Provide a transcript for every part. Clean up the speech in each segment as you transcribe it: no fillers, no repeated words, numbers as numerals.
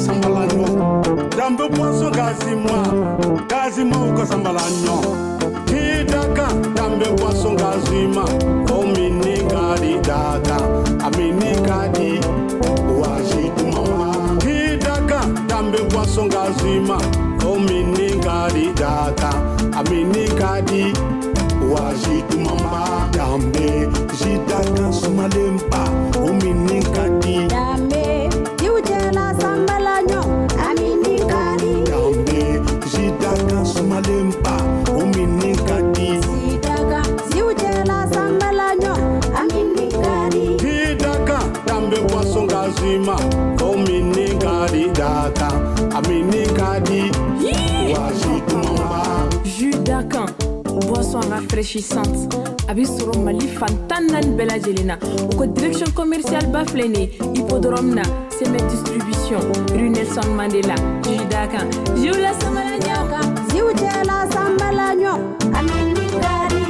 sambalanyo dambe poisson gazima uko sambalanyo hidaka dambe poisson gazima omini kadi daka amini kadi wajitu mama hidaka dambe poisson gazima omini kadi daka amini kadi wajitu mama dambe jidaka sumalempa omini kadi dambe diujela sambalanyo amini kadi dambe jidaka sumalempa omini kadi jidaka diujela sambalanyo amini kadi hidaka dambe poisson gazima omini kadi daka amini kadi wajitu mama jus d'arcan boisson rafraîchissante abisoro mali fantanan bela jelena ko direction commerciale baflene hippodrome na c'est distribution rue Nelson Mandela jus d'arcan jula samalanya diujela sambalanyo amini kadi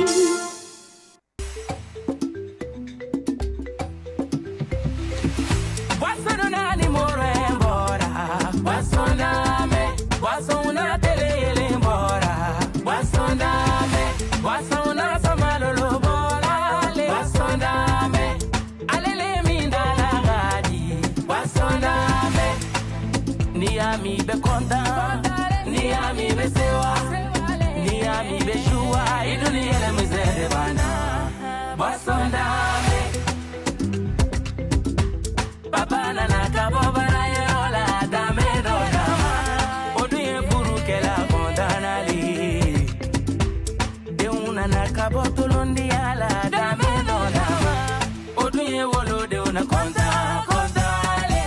Ni be content, ni ami be sewa, ni ami be joie, iduni ele mizere bana. Basondame, baba na nakabo bana yola dame do dama. Oduye buru kela kondanali, de una nakabo tulundi ala dame do dama. Oduye wolo de una kontale,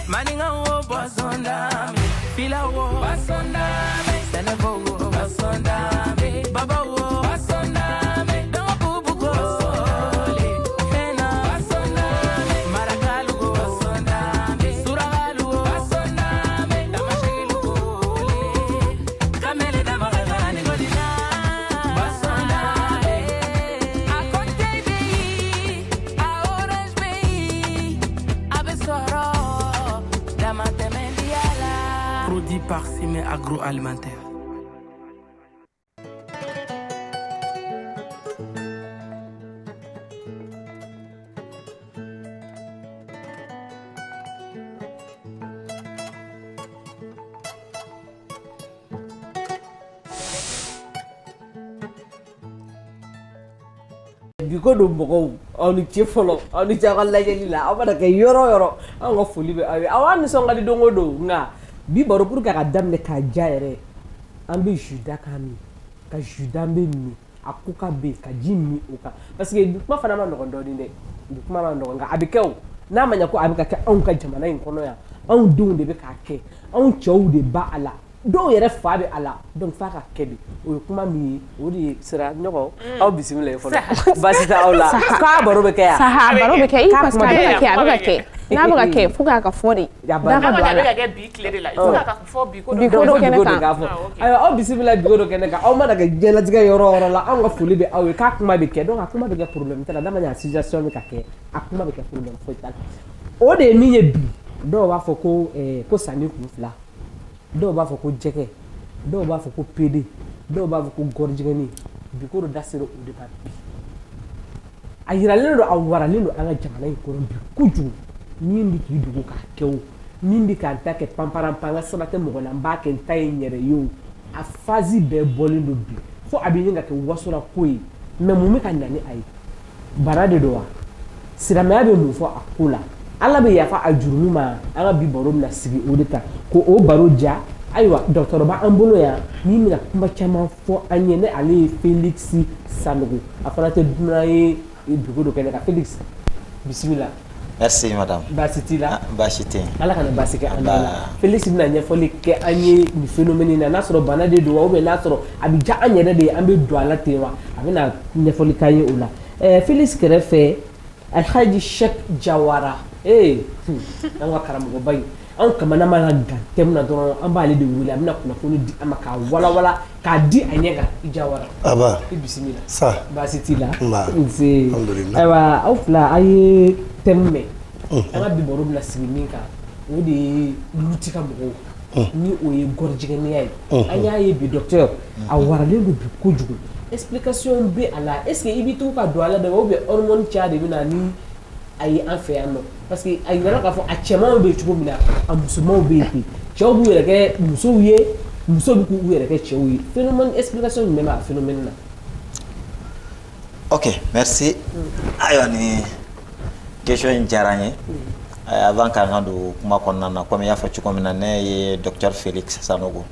maninga wo basondame. Fila wo basondame, senebo wo basondame, baba wo basondame, dama bubu go basole, hena basondame, maragalu go basondame, suragalu go basondame, dama shilu go le, kamele dama gani godina basondame, a konte bi, a orange bi, abesoro, dama temendiala. Produit par Simé Agroalimentaire. Biko do mbogo oni chefolo oni jagal la jelila abada ke yoro anga folibe awi awani songa di dongo do nga bi baro pour ka damne ka jaere ambe juda kami ka juda mbe mi akuka be ka jimmi uka parce que ma fana ma ndo ndinde kuma ma ndo nga abikew na manya ko abika ka on ka jamana in kono ya on dunde be ka ke on chowde ba ala do yere fa be ala donc fa ka kebi o kuma mi o di sira nyoko aw bismillah fo basita awla ka baro be ke ya saha baro be ke parce que abika ke na baka ke fuka ka fori da ka do ala ga bi clé de la fuka ka fo bi ko do ka fo ayo aw bismillah bi ko do kene ka aw ma daga jela diga yoro la an ga fuli be aw ka kuma be ke donc akuma be ke problème tala da manya situation ka ke akuma be ke problème fo tal o de mi ye bi do wa fo ko ko sani ku fla do ba fo ko jeke do ba fo ko pd do ba fo ko gorjigani bi ko do dasiro o de ba bi ayiralen do awaralen do an ga jamana ko bi kuju nimbi ki dugu ka kew nimbi ka ta ke pamparam panga sabate mo na mba ke tay nyere yo a fazi be bolindo bi fo abi nga ke wasura koyi me mu me kan nani ay barade do wa sirama be mu fo akula ala be yafa ajurunu ma ala bi boro na sigi odeta ko o baro ja aywa docteur ba ambolo ya ni mi na kuma chama fo anyene ale Felix Sanogo afana te dunaye bi ko do kene ka Felix bismillah. Merci madame. Basitila. Basité. Ala kana basike andala. Felix na nyefoli ke anye ni phénomène na nasoro banade do wa o be nasoro abi ja anyere de ambe do ala tewa abi na nyefoli kaye ola. Felix kerefe Alhaji Sheikh Jawara an wa karamogo bay an kamana mana gantem na don an ba le de wuli amina kuna foni di amaka wala wala ka di anyega Jawara aba bismillah sa basitila alhamdulillah aywa aufla ay temme an bi borom la siminka o de ye lutika mɔgɔw ni o ye gɔrijigɛniya ye an y'a ye bi docteur a waralen don bi kojugu explication bɛ a la est ce que i bɛ to ka don a la de ou bien hormone caya de bɛ na ni a ye an fɛ yan nɔ parce que a yira k'a fɔ a cɛmanw bɛ cogo min na a musomanw bɛ yen ten cɛw b'u yɛrɛ kɛ musow ye musow bɛ k'u yɛrɛ kɛ cɛw ye phénomène explication jumɛn b'a phénomène na. Ok, merci. Ayiwa ni question in diyara n ye avant k'an ka don kuma kɔnɔna na comme i y'a fɔ cogo min na ne ye docteur Félix Sanogo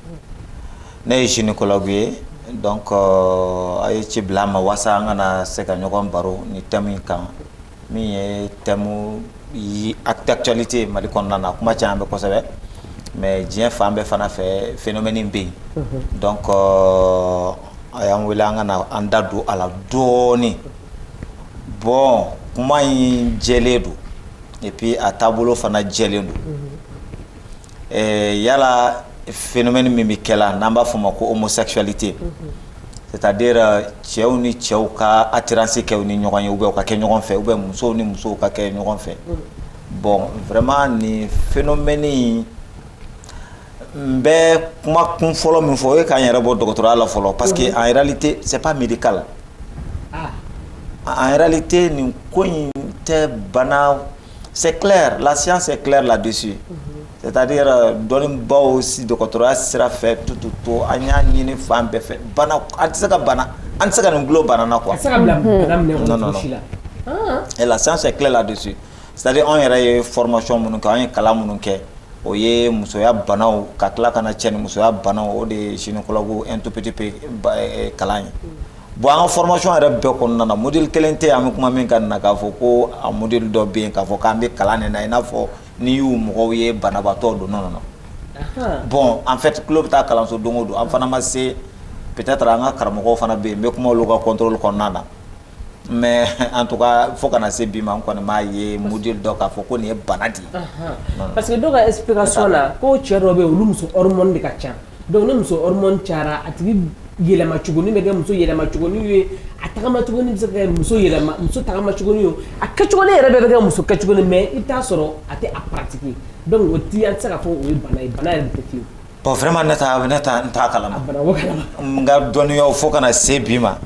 ne ye gynécologue ye donc a ye ci bila an ma walasa an kana se ka ɲɔgɔn baro ni thème in kan min ye thème d'actualité Mali kɔnɔna na kuma caman bɛ kosɛbɛ mais diɲɛ fan bɛɛ fana fɛ phénomène bɛ yen donc a y'an wele an kana an da don a la dɔɔni bon kuma in jɛlen don et puis a taabolo fana jɛlen don yala phénomène min bɛ kɛ la n'an b'a fɔ o ma ko homosexualité c'est-à-dire cɛw ni cɛw ka attirance kɛ u ni ɲɔgɔn ye ou bien u ka kɛ ɲɔgɔn fɛ ou bien musow ni musow ka kɛ ɲɔgɔn fɛ bon vraiment ni phénomène in n bɛ kuma kun fɔlɔ min fɔ o ye k'an yɛrɛ bɔ dɔgɔtɔrɔya la fɔlɔ parce que en réalité c'est pas médical en réalité nin ko in tɛ bana c'est clair la science est claire là-dessus c'est-à-dire dɔnnibaw si dɔgɔtɔrɔya sira fɛ to an y'a ɲini fan bɛɛ fɛ bana an tɛ se ka bana an tɛ se ka nin gulo bana na quoi non et la science est claire là-dessus c'est-à-dire an yɛrɛ ye formation minnu kɛ an ye kalan minnu kɛ o ye musoya banaw ka tila kana cɛ ni musoya banaw o de ye gynécologue un tout petit peu kalan ye bon an ka formation yɛrɛ bɛɛ kɔnɔna na modèle kelen tɛ an bɛ kuma min kan na k'a fɔ ko a modèle dɔ bɛ yen k'a fɔ k'an bɛ kalan nin na i n'a fɔ n'i y'u mɔgɔw ye banabaatɔ don non bon en fait tulo bɛ taa kalanso don o don an fana ma se peut-être an ka karamɔgɔw fana bɛ yen n bɛ kuma olu ka contrôle kɔnɔna na mais en tout cas fo kana se bi ma n kɔni m'a ye modèle dɔ k'a fɔ ko nin ye bana de ye parce que dɔw ka explication la ko cɛ dɔw bɛ yen olu muso hormone de ka ca donc ni muso hormone cayara a tigi yɛlɛma cogoni bɛ kɛ muso yɛlɛma cogoni ye a tagama cogoni bɛ se ka kɛ muso yɛlɛma muso tagama cogoni ye a kɛcogoni yɛrɛ bɛɛ bɛ kɛ muso kɛcogoni mais i t'a sɔrɔ a tɛ a pratiquer donc o ti an tɛ se ka fɔ o ye bana ye bana yɛrɛ tɛ fiyewu. bon vraiment ne t'a kalama n ka dɔnniyaw fo kana se bi ma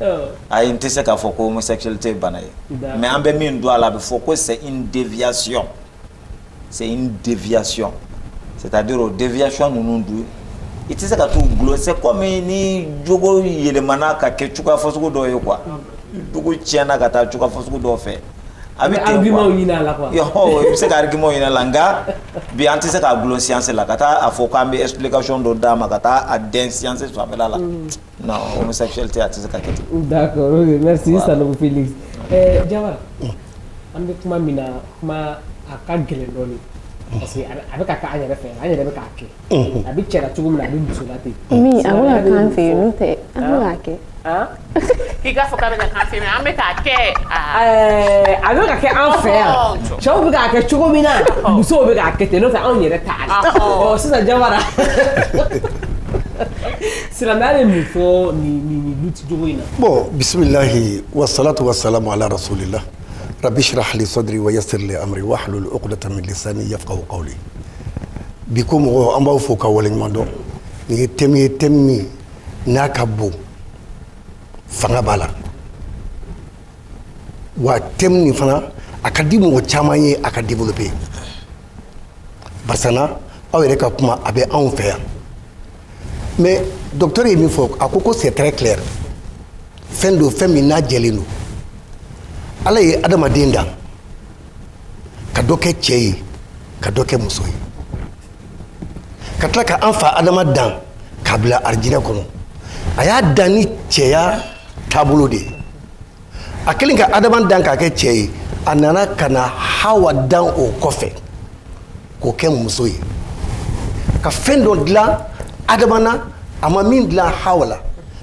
ayi n tɛ se k'a fɔ ko homosexualité ye bana ye mais an bɛ min don a la a bɛ fɔ ko c'est une déviation c'est-à-dire o déviation ninnu dun i tɛ se ka t'u gulo c'est comme ni jogo yɛlɛmana ka kɛ cogoya fasugu dɔ ye quoi jogo tiɲɛna ka taa cogoya fasugu dɔ fɛ a bɛ ten quoi argument ɲini a la quoi i bɛ se ka argument ɲini a la nka bi an tɛ se k'a gulo science la ka taa a fɔ k'an bɛ explication dɔ d'a ma ka taa a dɛn science fanfɛla la non homosexualité a tɛ se ka kɛ ten. d'accord ok merci Sanogo Félix Jawara an bɛ kuma min na kuma a ka gɛlɛn dɔɔnin parce que a bɛ ka kɛ an yɛrɛ fɛ an yɛrɛ bɛ k'a kɛ a bɛ cɛ la cogo min na a bɛ muso la ten. min a bɛ ka k'an fɛ yen n'o tɛ an bɛ k'a kɛ. k'i ka fɔ k'a bɛ ka k'an fɛ yen an bɛ k'a kɛ. a bɛ ka kɛ an fɛ yan cɛw bɛ k'a kɛ cogo min na musow bɛ k'a kɛ ten n'o tɛ anw yɛrɛ t'a la sisan Jawara silamɛya bɛ min fɔ nin luti cogo in na. bon bisimilahi wasalatu wasalamu ala rasulillah. رب اشرح لي صدري ويسر لي امري واحلل عقدة من لساني يفقهوا قولي بكم ان باو فوكا ولا نمدو ني تمي ناكابو فنا بالا wa temni fana akadimu wo chama ye aka développer barsana aw yɛrɛ ka kuma a bɛ anw fɛ yan mais docteur ye min fɔ a ko c'est très clair fɛn do fɛn min n'a jɛlen do ala ye adamaden da ka dɔ kɛ cɛ ye ka dɔ kɛ muso ye ka tila ka an fa adama dan k'a bila arijinɛ kɔnɔ a y'a dan ni cɛya taabolo de ye a kɛlen ka adama dan k'a kɛ cɛ ye a nana ka na hawa dan o kɔfɛ k'o kɛ muso ye ka fɛn dɔ dilan adama na a ma min dilan hawa la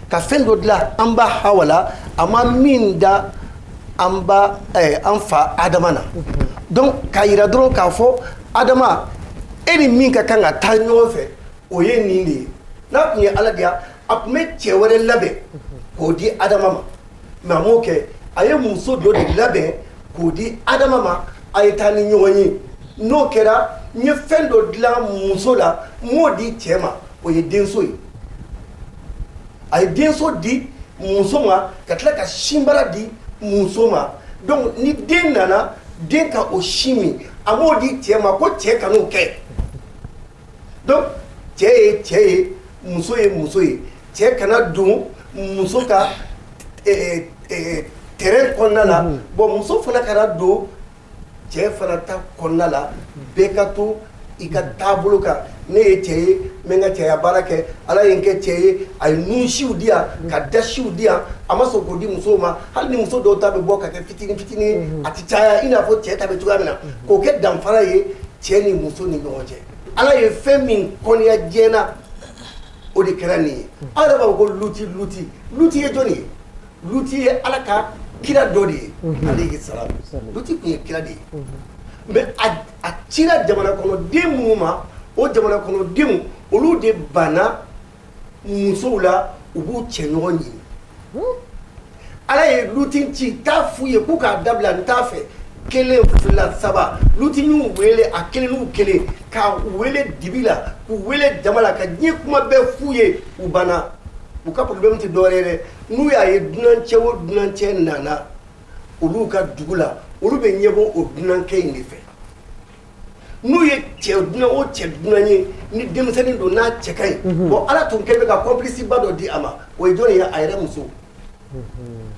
ka fɛn dɔ dilan an ba hawa la a ma min da an fa adama na donc k'a yira dɔrɔn k'a fɔ adama e ni min ka kan ka taa ɲɔgɔn fɛ o ye nin de ye n'a tun ye ala diya a tun bɛ cɛ wɛrɛ labɛn k'o di adama ma mais a m'o kɛ a ye muso dɔ de labɛn k'o di adama ma a ye taa ni ɲɔgɔn ye n'o kɛra n ye fɛn dɔ dilan muso la m'o di cɛ ma o ye denso ye a ye denso di muso ma ka tila ka sinbara di muso ma donc ni den nana den ka o sin min a m'o di cɛ ma ko cɛ ka n'o kɛ donc cɛ ye cɛ ye muso ye muso ye cɛ kana don muso ka terrain kɔnɔna la bon muso fana kana don cɛ fana ta kɔnɔna la bɛɛ ka to i ka taabolo kan ne ye cɛ ye n bɛ n ka cɛya baara kɛ ala ye n kɛ cɛ ye a ye nunsiw di yan ka dasiw di yan a ma sɔn k'o di musow ma hali ni muso dɔw ta bɛ bɔ ka kɛ fitinin fitinin a tɛ caya i n'a fɔ cɛ ta bɛ cogoya min na k'o kɛ danfara ye cɛ ni muso ni ɲɔgɔn cɛ ala ye fɛn min kɔniya diɲɛ na o de kɛra nin ye aw yɛrɛ b'a fɔ ko luti ye jɔnni ye luti ye ala ka kira dɔ de ye ale ye salam luti tun ye kira de ye mais a cira jamana kɔnɔden minnu ma o jamana kɔnɔdenw olu de banna musow la u b'u cɛ ɲɔgɔn ɲini ala ye luti ci t'a f'u ye k'u k'a dabila n t'a fɛ kelen fila saba luti y'u wele a kelen n'u kelen k'a wele dibi la k'u wele jama la ka diɲɛ kuma bɛɛ f'u ye u banna u ka problème tɛ dɔwɛrɛ ye dɛ n'u y'a ye dunancɛ o dunancɛ nana olu ka dugu la olu bɛ ɲɛbɔ o dunankɛ in de fɛ n'u ye cɛ dunan o cɛ dunan ye ni denmisɛnnin don n'a cɛ ka ɲi bon ala tun kɛlen bɛ ka complice ba dɔ di a ma o ye jɔn ye a yɛrɛ muso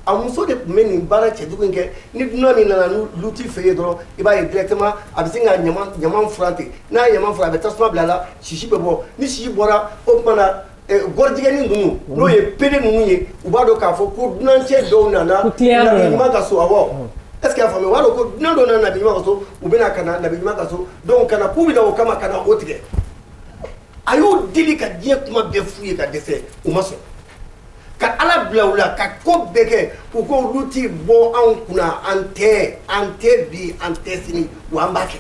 a muso de tun bɛ nin baara cɛjugu in kɛ ni dunan min nana luti fɛ yen dɔrɔn i b'a ye directement a bɛ sin ka ɲaman furan ten n'a ye ɲaman furan a bɛ tasuma bila a la sisi bɛ bɔ ni sisi bɔra o tuma na gɔrijigɛni ninnu n'o ye pere ninnu ye u b'a dɔn k'a fɔ ko dunancɛ dɔw nana nabi ɲuman ka so awɔ est ce que a faamuya u b'a dɔn ko dunan dɔw nana nabi ɲuman ka so u bɛna ka na nabi ɲuman ka so donc ka na k'u bɛ na o kama ka na o tigɛ a y'u deli ka diɲɛ kuma bɛɛ f'u ye ka dɛsɛ u ma sɔn ka ala bila u la ka ko bɛɛ kɛ u ko olu ti bɔ anw kunna an tɛ bi an tɛ sini wa an b'a kɛ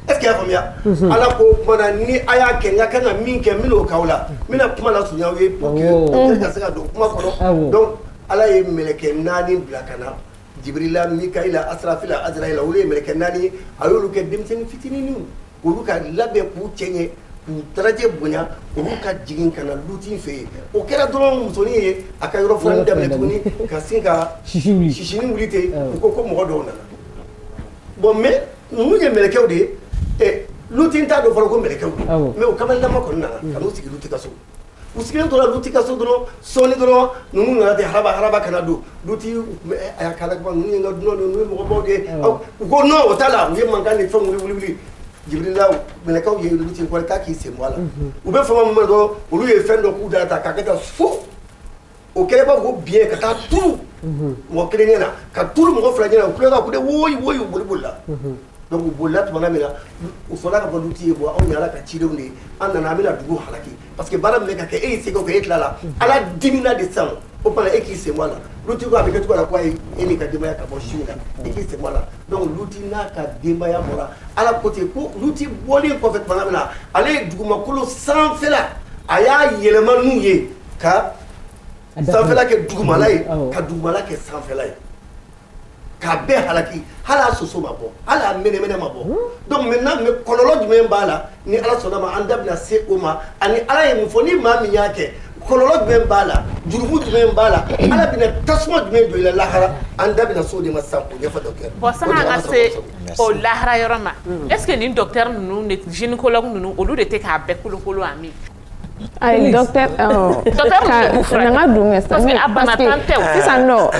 est ce que y'a faamuya ala ko kumana ni a y'a kɛ n ka kan ka min kɛ n bɛn'o k'aw la n bɛna kuma lasurunya aw ye pour que ka se ka don kuma kɔnɔ donc ala ye mɛlɛkɛ 4 bila ka na jibirila mikaila asrafila azraila olu ye mɛlɛkɛ 4 ye a y'olu kɛ denmisɛnnin fitininw olu ka labɛn k'u cɛ ɲɛ k'u daraja bonya olu ka jigin ka na luti fɛ yen o kɛra dɔrɔn musonin ye a ka yɔrɔ filanin daminɛ tuguni ka sin ka sisinin wuli ten u ko mɔgɔ dɔw nana bon mais ninnu ye mɛlɛkɛw de ye luti t'a dɔn fɔlɔ ko mɛlɛkɛw don mais o kamalenama kɔni nana ka n'u sigi luti ka so u sigilen tora luti ka so dɔrɔn sɔɔni dɔrɔn ninnu nana ten haraba kana don luti a y'a kala kuma ninnu ye n ka dunan ninnu ye mɔgɔbaw de ye u ko non o t'a la u ye mankan ni fɛnw wuli jibirila mɛlɛkɛw ye luti kɔrɔ k'a k'i sen bɔ a la u bɛ fama min ma dɔrɔn olu ye fɛn dɔ k'u da ta k'a kɛ ka fo o kɛlen b'a fɔ ko biyɛn ka taa turu mɔgɔ kelen ɲɛ na ka turu mɔgɔ fila ɲɛ na u tulo ka ko de woyi u bolila donc u bolila tuma min na u fɔra ka fɔ luti ye bɔ anw ye ala ka cidenw de ye an nana an bɛna dugu halaki parce que baara min bɛ ka kɛ e y'i se k'o kɛ e tila la ala dimina de san o tuma e k'i sen bɔ a la luti ko a bɛ kɛ cogo la ko a ye e n'i ka denbaya ka bɔ siw la e k'i sen bɔ a la donc luti n'a ka denbaya bɔra ala ko ten ko luti bɔlen kɔfɛ tuma min na ale ye dugumakolo sanfɛla a y'a yɛlɛma n'u ye ka sanfɛla kɛ dugumala ye ka dugumala kɛ sanfɛla ye k'a bɛɛ halaki hali a soso ma bɔ hali a mɛnɛmɛnɛ ma bɔ donc maintenant mais kɔlɔlɔ jumɛn b'a la ni ala sɔnna ma an da bɛna se o ma ani ala ye mun fɔ ni maa min y'a kɛ kɔlɔlɔ jumɛn b'a la jurumu jumɛn b'a la ala bɛna tasuma jumɛn don i la lahara an da bɛna so de ma sisan k'o ɲɛfɔ docteur bon sani an ka se o lahara yɔrɔ ma est ce que nin docteur ninnu ni gynécologue ninnu olu de tɛ k'a bɛɛ kolokolo a min ay docteur nanga dunga parce que abana tante sisan no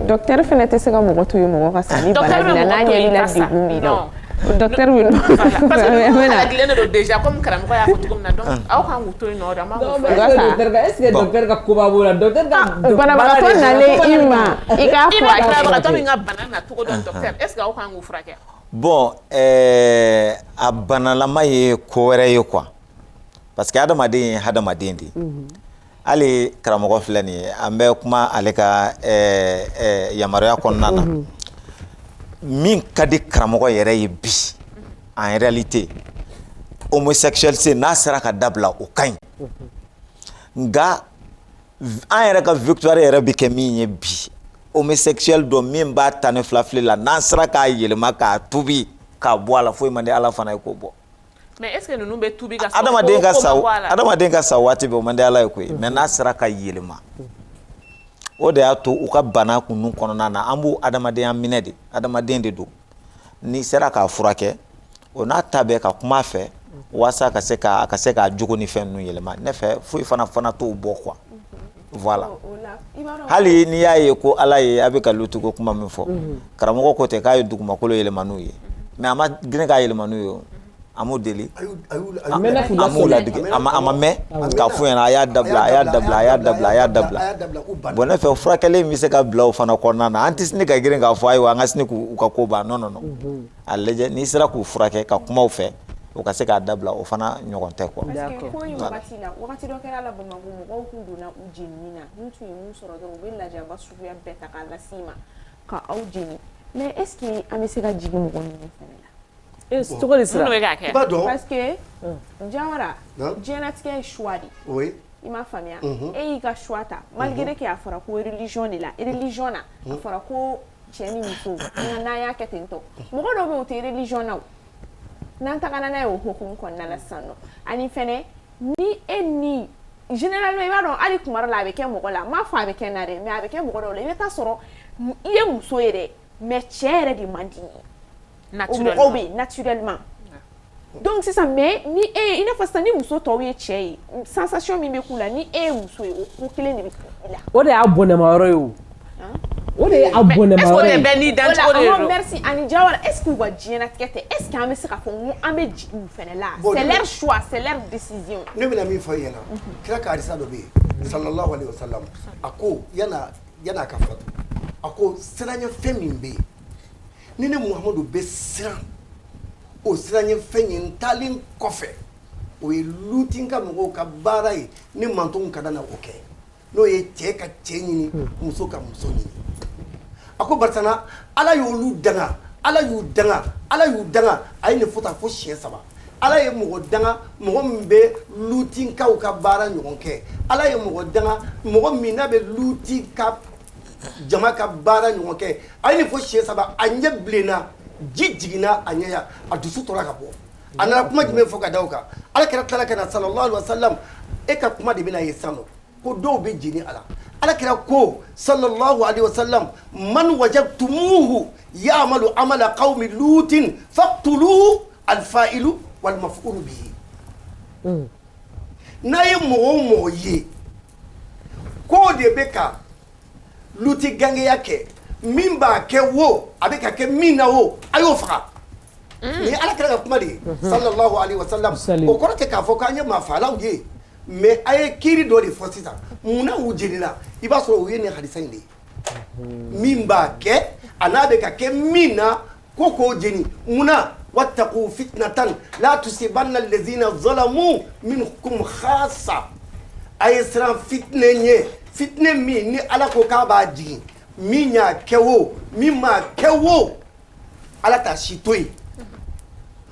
docteur fene te se ka mɔgɔ to ye mɔgɔ ka sani bana na na ɲɛ la digun mi la docteur wi no parce que mena dilen do déjà comme karamɔgɔ y'a fɔ cogo min na donc aw kan k'u to yen nɔ dama ko est ce que docteur ka koba b'o la docteur ka banabagatɔ nalen i ma i k'a furakɛ banabagatɔ min ka bana na cogo dɔn docteur est ce que aw kan k'u furakɛ bon a banalama ye ko wɛrɛ ye quoi parce que adamaden ye hadamaden de hali karamɔgɔ filɛ nin ye an bɛ kuma ale ka yamaruya kɔnɔna na min ka di karamɔgɔ yɛrɛ ye bi en réalité homosexualité n'a sera ka dabila o ka ɲi nka an yɛrɛ ka victoire yɛrɛ bɛ kɛ min ye bi homosexuel dɔ min b'a ta ni fila fili la n'an sera k'a yɛlɛma k'a tubi ka bɔ ala foyi man di ala fana ye ko bɔ mais est ce que nous be tubi ka adamaden ka sa waati bɛ o man di ala ye koyi mais n'a sera ka yɛlɛma o de y'a to u ka bana kunnu kɔnɔna na an b'u adamadenya minɛ de adamaden de don ni sera k'a furakɛ o n'a ta bɛɛ ka kuma fɛ wasa ka se ka jogo ni fɛn ninnu yɛlɛma ne fɛ foyi fana t'o bɔ quoi voilà hali n'i y'a ye ko ala ye a bɛ ka lutuko kuma min fɔ karamɔgɔ ko tɛ k'a ye dugumakolo yɛlɛma n'u ye mais a ma girin k'a yɛlɛma n'u ye a m'o deli a m'o ladege a ma mɛn k'a fɔ ɲɛna a y'a dabila bon ne fɛ furakɛli bɛ se ka bila o fana kɔnɔna na an tɛ sini ka girin k'a fɔ ayiwa an ka sini k'u ka ko ban non a lajɛ n'i sera k'u furakɛ ka kumaw fɛ o ka se k'a dabila o fana ɲɔgɔn tɛ quoi. Parce que ko in wagati dɔ kɛra la Bamakɔ mɔgɔw kun donna u jenini na n'u tun ye mun sɔrɔ dɔrɔn u bɛ lajaba suguya bɛɛ ta k'a las'i ma ka aw jeni mais est ce que an bɛ se ka jigin mɔgɔ ninnu fɛnɛ la. Cogo di sira? Parce que Jawara diɲɛlatigɛ ye choix de. Oui. I m'a faamuya e y'i ka choix ta malgré que a fɔra ko religion de la religion na a fɔra ko cɛ ni muso n'an y'a kɛ ten tɔ mɔgɔ dɔw bɛ yen o tɛ religion na o. N'an tagana n'a ye o hukumu kɔnɔna la sisan nɔ ani fɛnɛ ni e ni généralement i b'a dɔn hali kuma dɔ la a bɛ kɛ mɔgɔ la n m'a fɔ a bɛ kɛ na dɛ mais a bɛ kɛ mɔgɔ dɔw la i bɛ taa sɔrɔ i ye muso ye dɛ mais cɛ yɛrɛ de man di ye o mɔgɔw bɛ yen naturellement donc sisan mais ni e i n'a fɔ sisan ni muso tɔw ye cɛ ye sensation min bɛ k'u la ni e ye muso ye o ko kelen de bɛ k'u la o de y'a bɔnɛmayɔrɔ ye o. O de a bɔnɛmayɔrɔ ye. Est-ce que bɛɛ n'i dancogo de don? Merci Ani Jawara est-ce que u ka diɲɛlatigɛ tɛ est-ce que an bɛ se k'a fɔ n ko an bɛ jigin u fɛnɛ la c'est leur choix c'est leur décision. Ne bɛna min fɔ i ɲɛna kira ka hadisa dɔ bɛ yen sallallahu alayhi wa sallam a ko yana ka fatu a ko siranɲɛ fɛn min bɛ yen ni ne Muhamadu bɛ siran o siranɲɛ fɛn ye n taalen kɔfɛ o ye luti ka mɔgɔw ka baara ye ni mantonw ka na o kɛ n'o ye cɛ ka cɛ ɲini muso ka muso ɲini a ko barisana ala y'olu danga ala y'u danga a ye nin fɔ ta fo siɲɛ 3 ala ye mɔgɔ danga mɔgɔ min bɛ lutinkaw ka baara ɲɔgɔn kɛ ala ye mɔgɔ danga mɔgɔ min n'a bɛ luti ka jama ka baara ɲɔgɔn kɛ a ye nin fɔ siɲɛ 3 a ɲɛ bilenna ji jiginna a ɲɛ ya a dusu tora ka bɔ a nana kuma jumɛn fɔ ka da o kan ala kɛra tilala ka na sallallahu alaihi wa sallam e ka kuma de bɛna ye sisan nɔ ko dɔw bɛ jeni a la ala kɛra ko sallallahu alaihi wa sallam man wajadtumuhu ya'malu amala qaumi lutin faqtuluhu alfa'ilu wal maf'ulu bihi n'a ye mɔgɔ o mɔgɔ ye ko de bɛ ka luti gangeya kɛ min b'a kɛ wo a bɛ ka kɛ min na wo a y'o faga ni ala kɛra ka kuma de ye sallallahu alaihi wa sallam o kɔrɔ tɛ k'a fɔ k'an ye maa fagalaw ye mais a ye kiiri dɔ de fɔ sisan munna u jenina i b'a sɔrɔ u ye nin hadisa in de ye min b'a kɛ a n'a bɛ ka kɛ min na ko k'o jeni munna wattaqu fitnatan la tusibanna allazina zalamu minkum khassa a ye siran fitinɛ ɲɛ fitinɛ min ni ala ko k'a b'a jigin min y'a kɛ o min m'a kɛ o ala t'a si to yen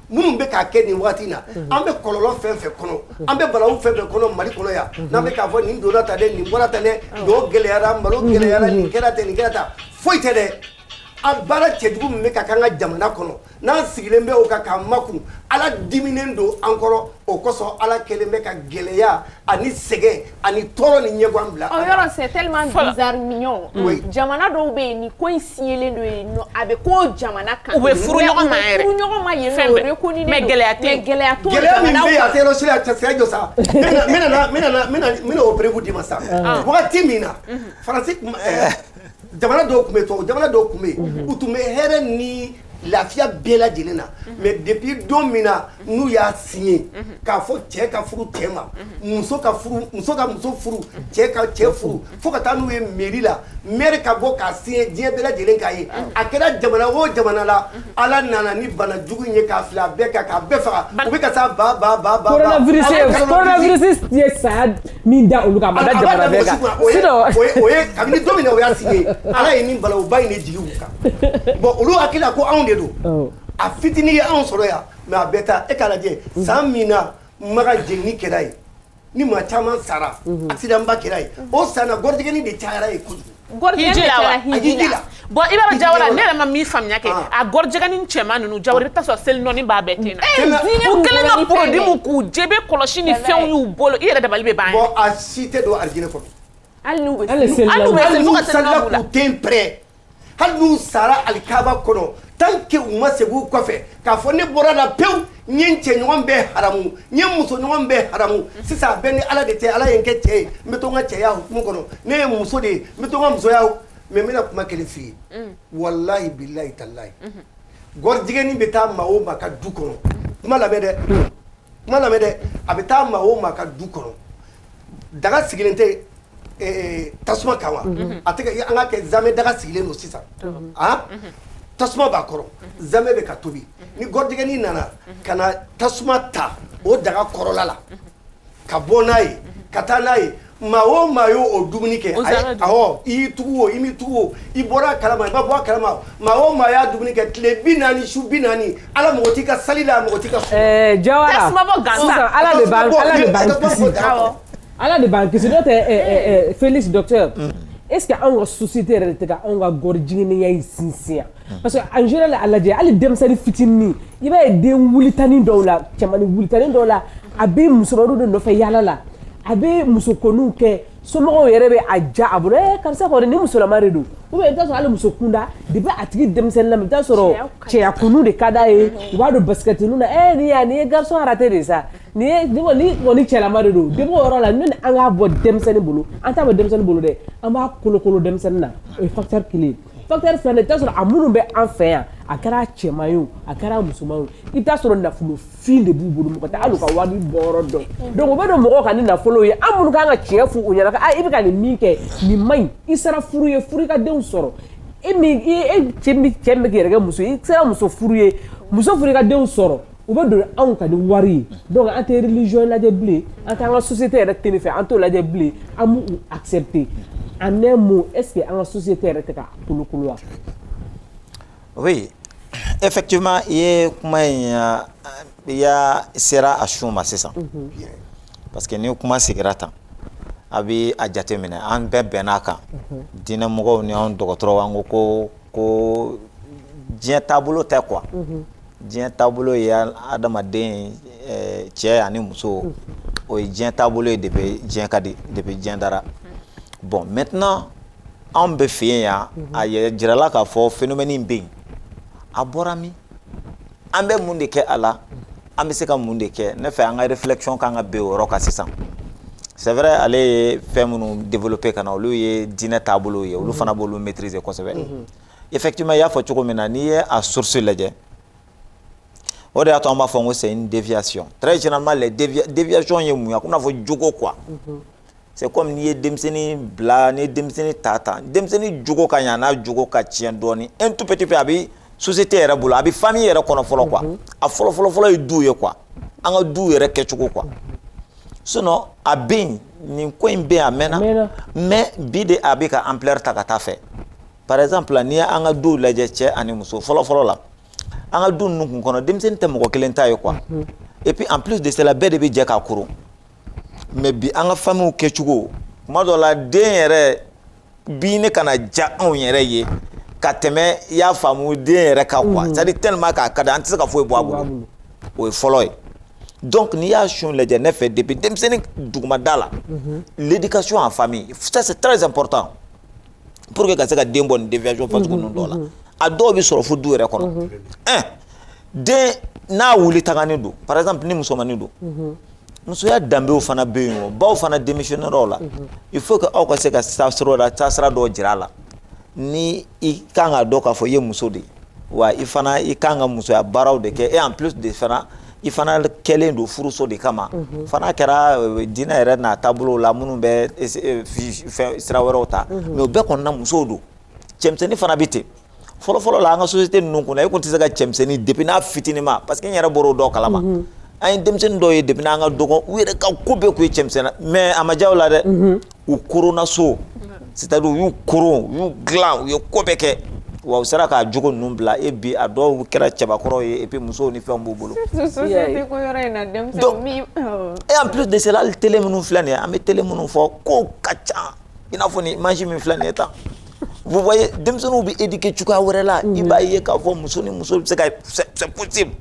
minnu bɛ k'a kɛ nin waati in na an bɛ kɔlɔlɔ fɛn fɛn kɔnɔ an bɛ balawu fɛn fɛn kɔnɔ Mali kɔnɔ yan n'an bɛ k'a fɔ nin donna tan dɛ nin bɔra tan dɛ dɔw gɛlɛyara malo gɛlɛyara nin kɛra tan nin kɛra tan foyi tɛ dɛ a baara cɛjugu min bɛ ka k'an ka jamana kɔnɔ n'an sigilen bɛ o kan k'an makun ala diminen don an kɔrɔ o kosɔn ala kɛlen bɛ ka gɛlɛya ani sɛgɛn ani tɔɔrɔ ni ɲɛgan bila. o yɔrɔ c'est tellement bizarre mignon. jamana dɔw bɛ yen ni ko in signelen don yen nɔ a bɛ ko jamana kan. u bɛ furu ɲɔgɔn ma yɛrɛ. furu ɲɔgɔn ma yen nɔ o bɛ ko ni ne don mais gɛlɛya tɛ yen. gɛlɛya t'o jamana kan. gɛlɛya min bɛ yen a tɛ yɔrɔ si la cɛ jɔ sa n bɛna o prévu d'i ma sa wagati min na faransi jamana dɔw tun bɛ to jamana dɔw tun bɛ yen u tun bɛ hɛrɛ ni lafiya bɛɛ lajɛlen na mais depuis don min na n'u y'a signé k'a fɔ cɛ ka furu cɛ ma muso ka muso furu cɛ ka cɛ furu fo ka taa n'u ye mairie la maire ka bɔ k'a signé diɲɛ bɛɛ lajɛlen k'a ye a kɛra jamana o jamana la ala nana ni bana jugu in ye k'a fili a bɛɛ kan k'a bɛɛ faga u bɛ ka taa ba coronavirus ye saya min da olu kan a ma da jamana bɛɛ kan o ye kabini don min na o y'a signé ala ye nin balawuba in de jigin u kan bon olu hakili ko anw de don a fitinin ye anw sɔrɔ yan mais a bɛɛ ta e k'a lajɛ san min na maga jenini kɛra ye ni maa caman sara accident ba kɛra ye o san na gɔrɔjɛgɛni de cayara ye kojugu bon i b'a Jawara ne yɛrɛ ma min faamuya kɛ a gɔrɔjɛgɛni cɛman ninnu Jawara i bɛ taa sɔrɔ seli nɔni b'a bɛɛ ten na u kɛlen ka produit mun k'u jebe kɔlɔsi ni fɛnw y'u bolo i yɛrɛ dabali bɛ ban bon a si tɛ don arijinɛ kɔnɔ hali n'u bɛ seli fo ka seli nɔ b'u den prêt hali n'u sara alikaba kɔnɔ tant que u ma segin u kɔfɛ k'a fɔ ne bɔra la pewu n ye n cɛɲɔgɔn bɛɛ haramu n ye musoɲɔgɔn bɛɛ haramu sisan bɛɛ ni ala de tɛ ala ye n kɛ cɛ ye n bɛ to n ka cɛya hukumu kɔnɔ ne ye muso de ye n bɛ to n ka musoya mais n bɛna kuma kelen f'i ye walahi bilahi talahi gɔrijigɛni bɛ taa maa o maa ka du kɔnɔ kuma lamɛn dɛ a bɛ taa maa o maa ka du kɔnɔ daga sigilen tɛ tasuma kan wa a tɛ an ka kɛ zamɛ daga sigilen don sisan tasuma b'a kɔrɔ zamɛ bɛ ka tobi ni gɔrijigɛni nana ka na tasuma ta o daga kɔrɔla la ka bɔ n'a ye ka taa n'a ye maa o maa y'o dumuni kɛ awɔ i y'i tugu o i m'i tugu o i bɔra a kalama i ma bɔ a kalama maa o maa y'a dumuni kɛ tile 40 su 40 ala mɔgɔ t'i ka sali la mɔgɔ t'i ka Jawara tasuma bɔ gansan ala de b'an kisi n'o tɛ Félix docteur est-ce que anw ka société yɛrɛ de tɛ ka anw ka gɔrijigɛniya in sinsin yan parce que en général a lajɛ hali denmisɛnnin fitinin i b'a ye den wulitanin dɔw la cɛmanin wulitanin dɔw la a bɛ musomaninw de nɔfɛ yaala la a bɛ musokoninw kɛ somɔgɔw yɛrɛ bɛ a ja a bolo karisa kɔni ni musolama de don ou bien i bɛ taa sɔrɔ hali muso kunda depuis a tigi denmisɛnnin la i bɛ taa sɔrɔ cɛya kunu de ka d'a ye u b'a don basketiniw na nin ye garçon raté de sa ni kɔni cɛlama de don depuis o yɔrɔ la ni an k'a bɔ denmisɛnnin bolo an t'a bɔ denmisɛnnin bolo dɛ an b'a kolokolo denmisɛnnin na o ye facteur kelen facteur filanan i bɛ taa sɔrɔ a minnu bɛ an fɛ yan a kɛra cɛman ye o a kɛra musoman ye i bɛ taa sɔrɔ nafolofin de b'u bolo mɔgɔ tɛ hali u ka wari bɔyɔrɔ dɔn donc u bɛ don mɔgɔw kan ni nafolo ye an minnu kan ka tiɲɛ f'u ɲɛna ko i bɛ ka nin min kɛ nin man ɲi i sera furu ye furu i ka denw sɔrɔ cɛ min bɛ k'i yɛrɛ kɛ muso ye i sera muso furu ye muso furu i ka denw sɔrɔ u bɛ don anw ka ni wari ye donc an tɛ religion lajɛ bilen an t'an ka société yɛrɛ tɛ nin fɛ an t'o lajɛ bilen an b'u accepter en un mot est-ce que an ka société yɛrɛ tɛ ka kolokolo wa. Oui, effectivement, il y a sera à chouma, c'est ça. Parce que nous commençons à grata. Abi a jatemine an bɛɛ bɛn'a kan diinɛ mɔgɔw ni anw dɔgɔtɔrɔw an ko diɲɛ taabolo tɛ quoi diɲɛ taabolo ye adamaden cɛ ani muso o ye diɲɛ taabolo ye depuis diɲɛ ka di depuis diɲɛ dara bon maintenant anw bɛ fɛ yan a jirala k'a fɔ phénomène bɛ yen a bɔra min an bɛ mun de kɛ a la an bɛ se ka mun de kɛ ne fɛ an ka réflexion kan ka bɛn o yɔrɔ kan sisan c'est vrai ale ye fɛn minnu développer ka na olu ye diinɛ taabolo ye olu fana b'olu maîtriser kosɛbɛ effectivement i y'a fɔ cogo min na n'i ye a source lajɛ o de y'a to an b'a fɔ ko c'est une déviation très généralement les déviations ye mun ye a ko n'a fɔ jogo quoi c'est comme n'i ye denmisɛnnin bila ni denmisɛnnin ta denmisɛnnin jogo ka ɲa n'a jogo ka tiɲɛ dɔɔni un tout petit peu a bɛ société yɛrɛ bolo a bɛ famille yɛrɛ kɔnɔ fɔlɔ quoi a fɔlɔ ye du ye quoi an ka du yɛrɛ kɛcogo quoi sinon a bɛ yen nin ko in bɛ yen a mɛnna mais bi de a bɛ ka ampleur ta ka taa fɛ par exemple n'i ye an ka du lajɛ cɛ ani muso fɔlɔ la an ka du ninnu kun kɔnɔ denmisɛnnin tɛ mɔgɔ kelen ta ye quoi et puis en plus de cela bɛɛ de bɛ jɛ k'a koron mais bi an ka famille kɛcogo tuma dɔ la den yɛrɛ bi ne kana ja anw yɛrɛ ye ka tɛmɛ i y'a faamu den yɛrɛ kan quoi c'est à dire tellement k'a ka di an tɛ se ka foyi bɔ a bolo o ye fɔlɔ ye donc n'i y'a sun lajɛ ne fɛ depuis denmisɛnnin dugumada la l'éducation en famille ça c'est très important pour que ka se ka den bɔ nin déviation fasugu ninnu dɔw la a dɔw bɛ sɔrɔ fo du yɛrɛ kɔnɔ den n'a wuli tagani don par exemple ni musomanin don musoya danbew fana bɛ yen o baw fana démissionnaire la il faut que aw ka se ka taasira dɔw jira a la ni i kan ka dɔn k'a fɔ i ye muso de ye wa i fana i kan ka musoya baaraw de kɛ et en plus de fana i fana kɛlen don furuso de kama fana kɛra diinɛ yɛrɛ n'a taabolo la minnu bɛ sira wɛrɛw ta mais o bɛɛ kɔnɔna musow don cɛmisɛnnin fana bɛ ten fɔlɔ la an ka société ninnu kɔnɔ e kun tɛ se ka cɛmisɛnnin depuis n'a fitinin ma parce que n yɛrɛ bɔra o dɔw kalama an ye denmisɛnnin dɔw ye depuis n'an ka dɔgɔ u yɛrɛ ka ko bɛɛ kun ye cɛmisɛnnin mais a ma diya u la dɛ u koronna so c'est-à-dire u y'u koron u y'u dilan u ye ko bɛɛ kɛ wa u sera k'a jogo ninnu bila et bi a dɔw kɛra cɛbakɔrɔ ye et puis musow ni fɛnw b'u bolo société ko yɔrɔ in na denmisɛnnin et en plus de cela hali télé minnu filɛ nin ye an bɛ télé minnu fɔ kow ka ca i n'a fɔ ni image min filɛ nin ye tan vous voyez denmisɛnninw bɛ éduquer cogoya wɛrɛ la i b'a ye k'a fɔ muso ni muso bɛ se ka c'est possible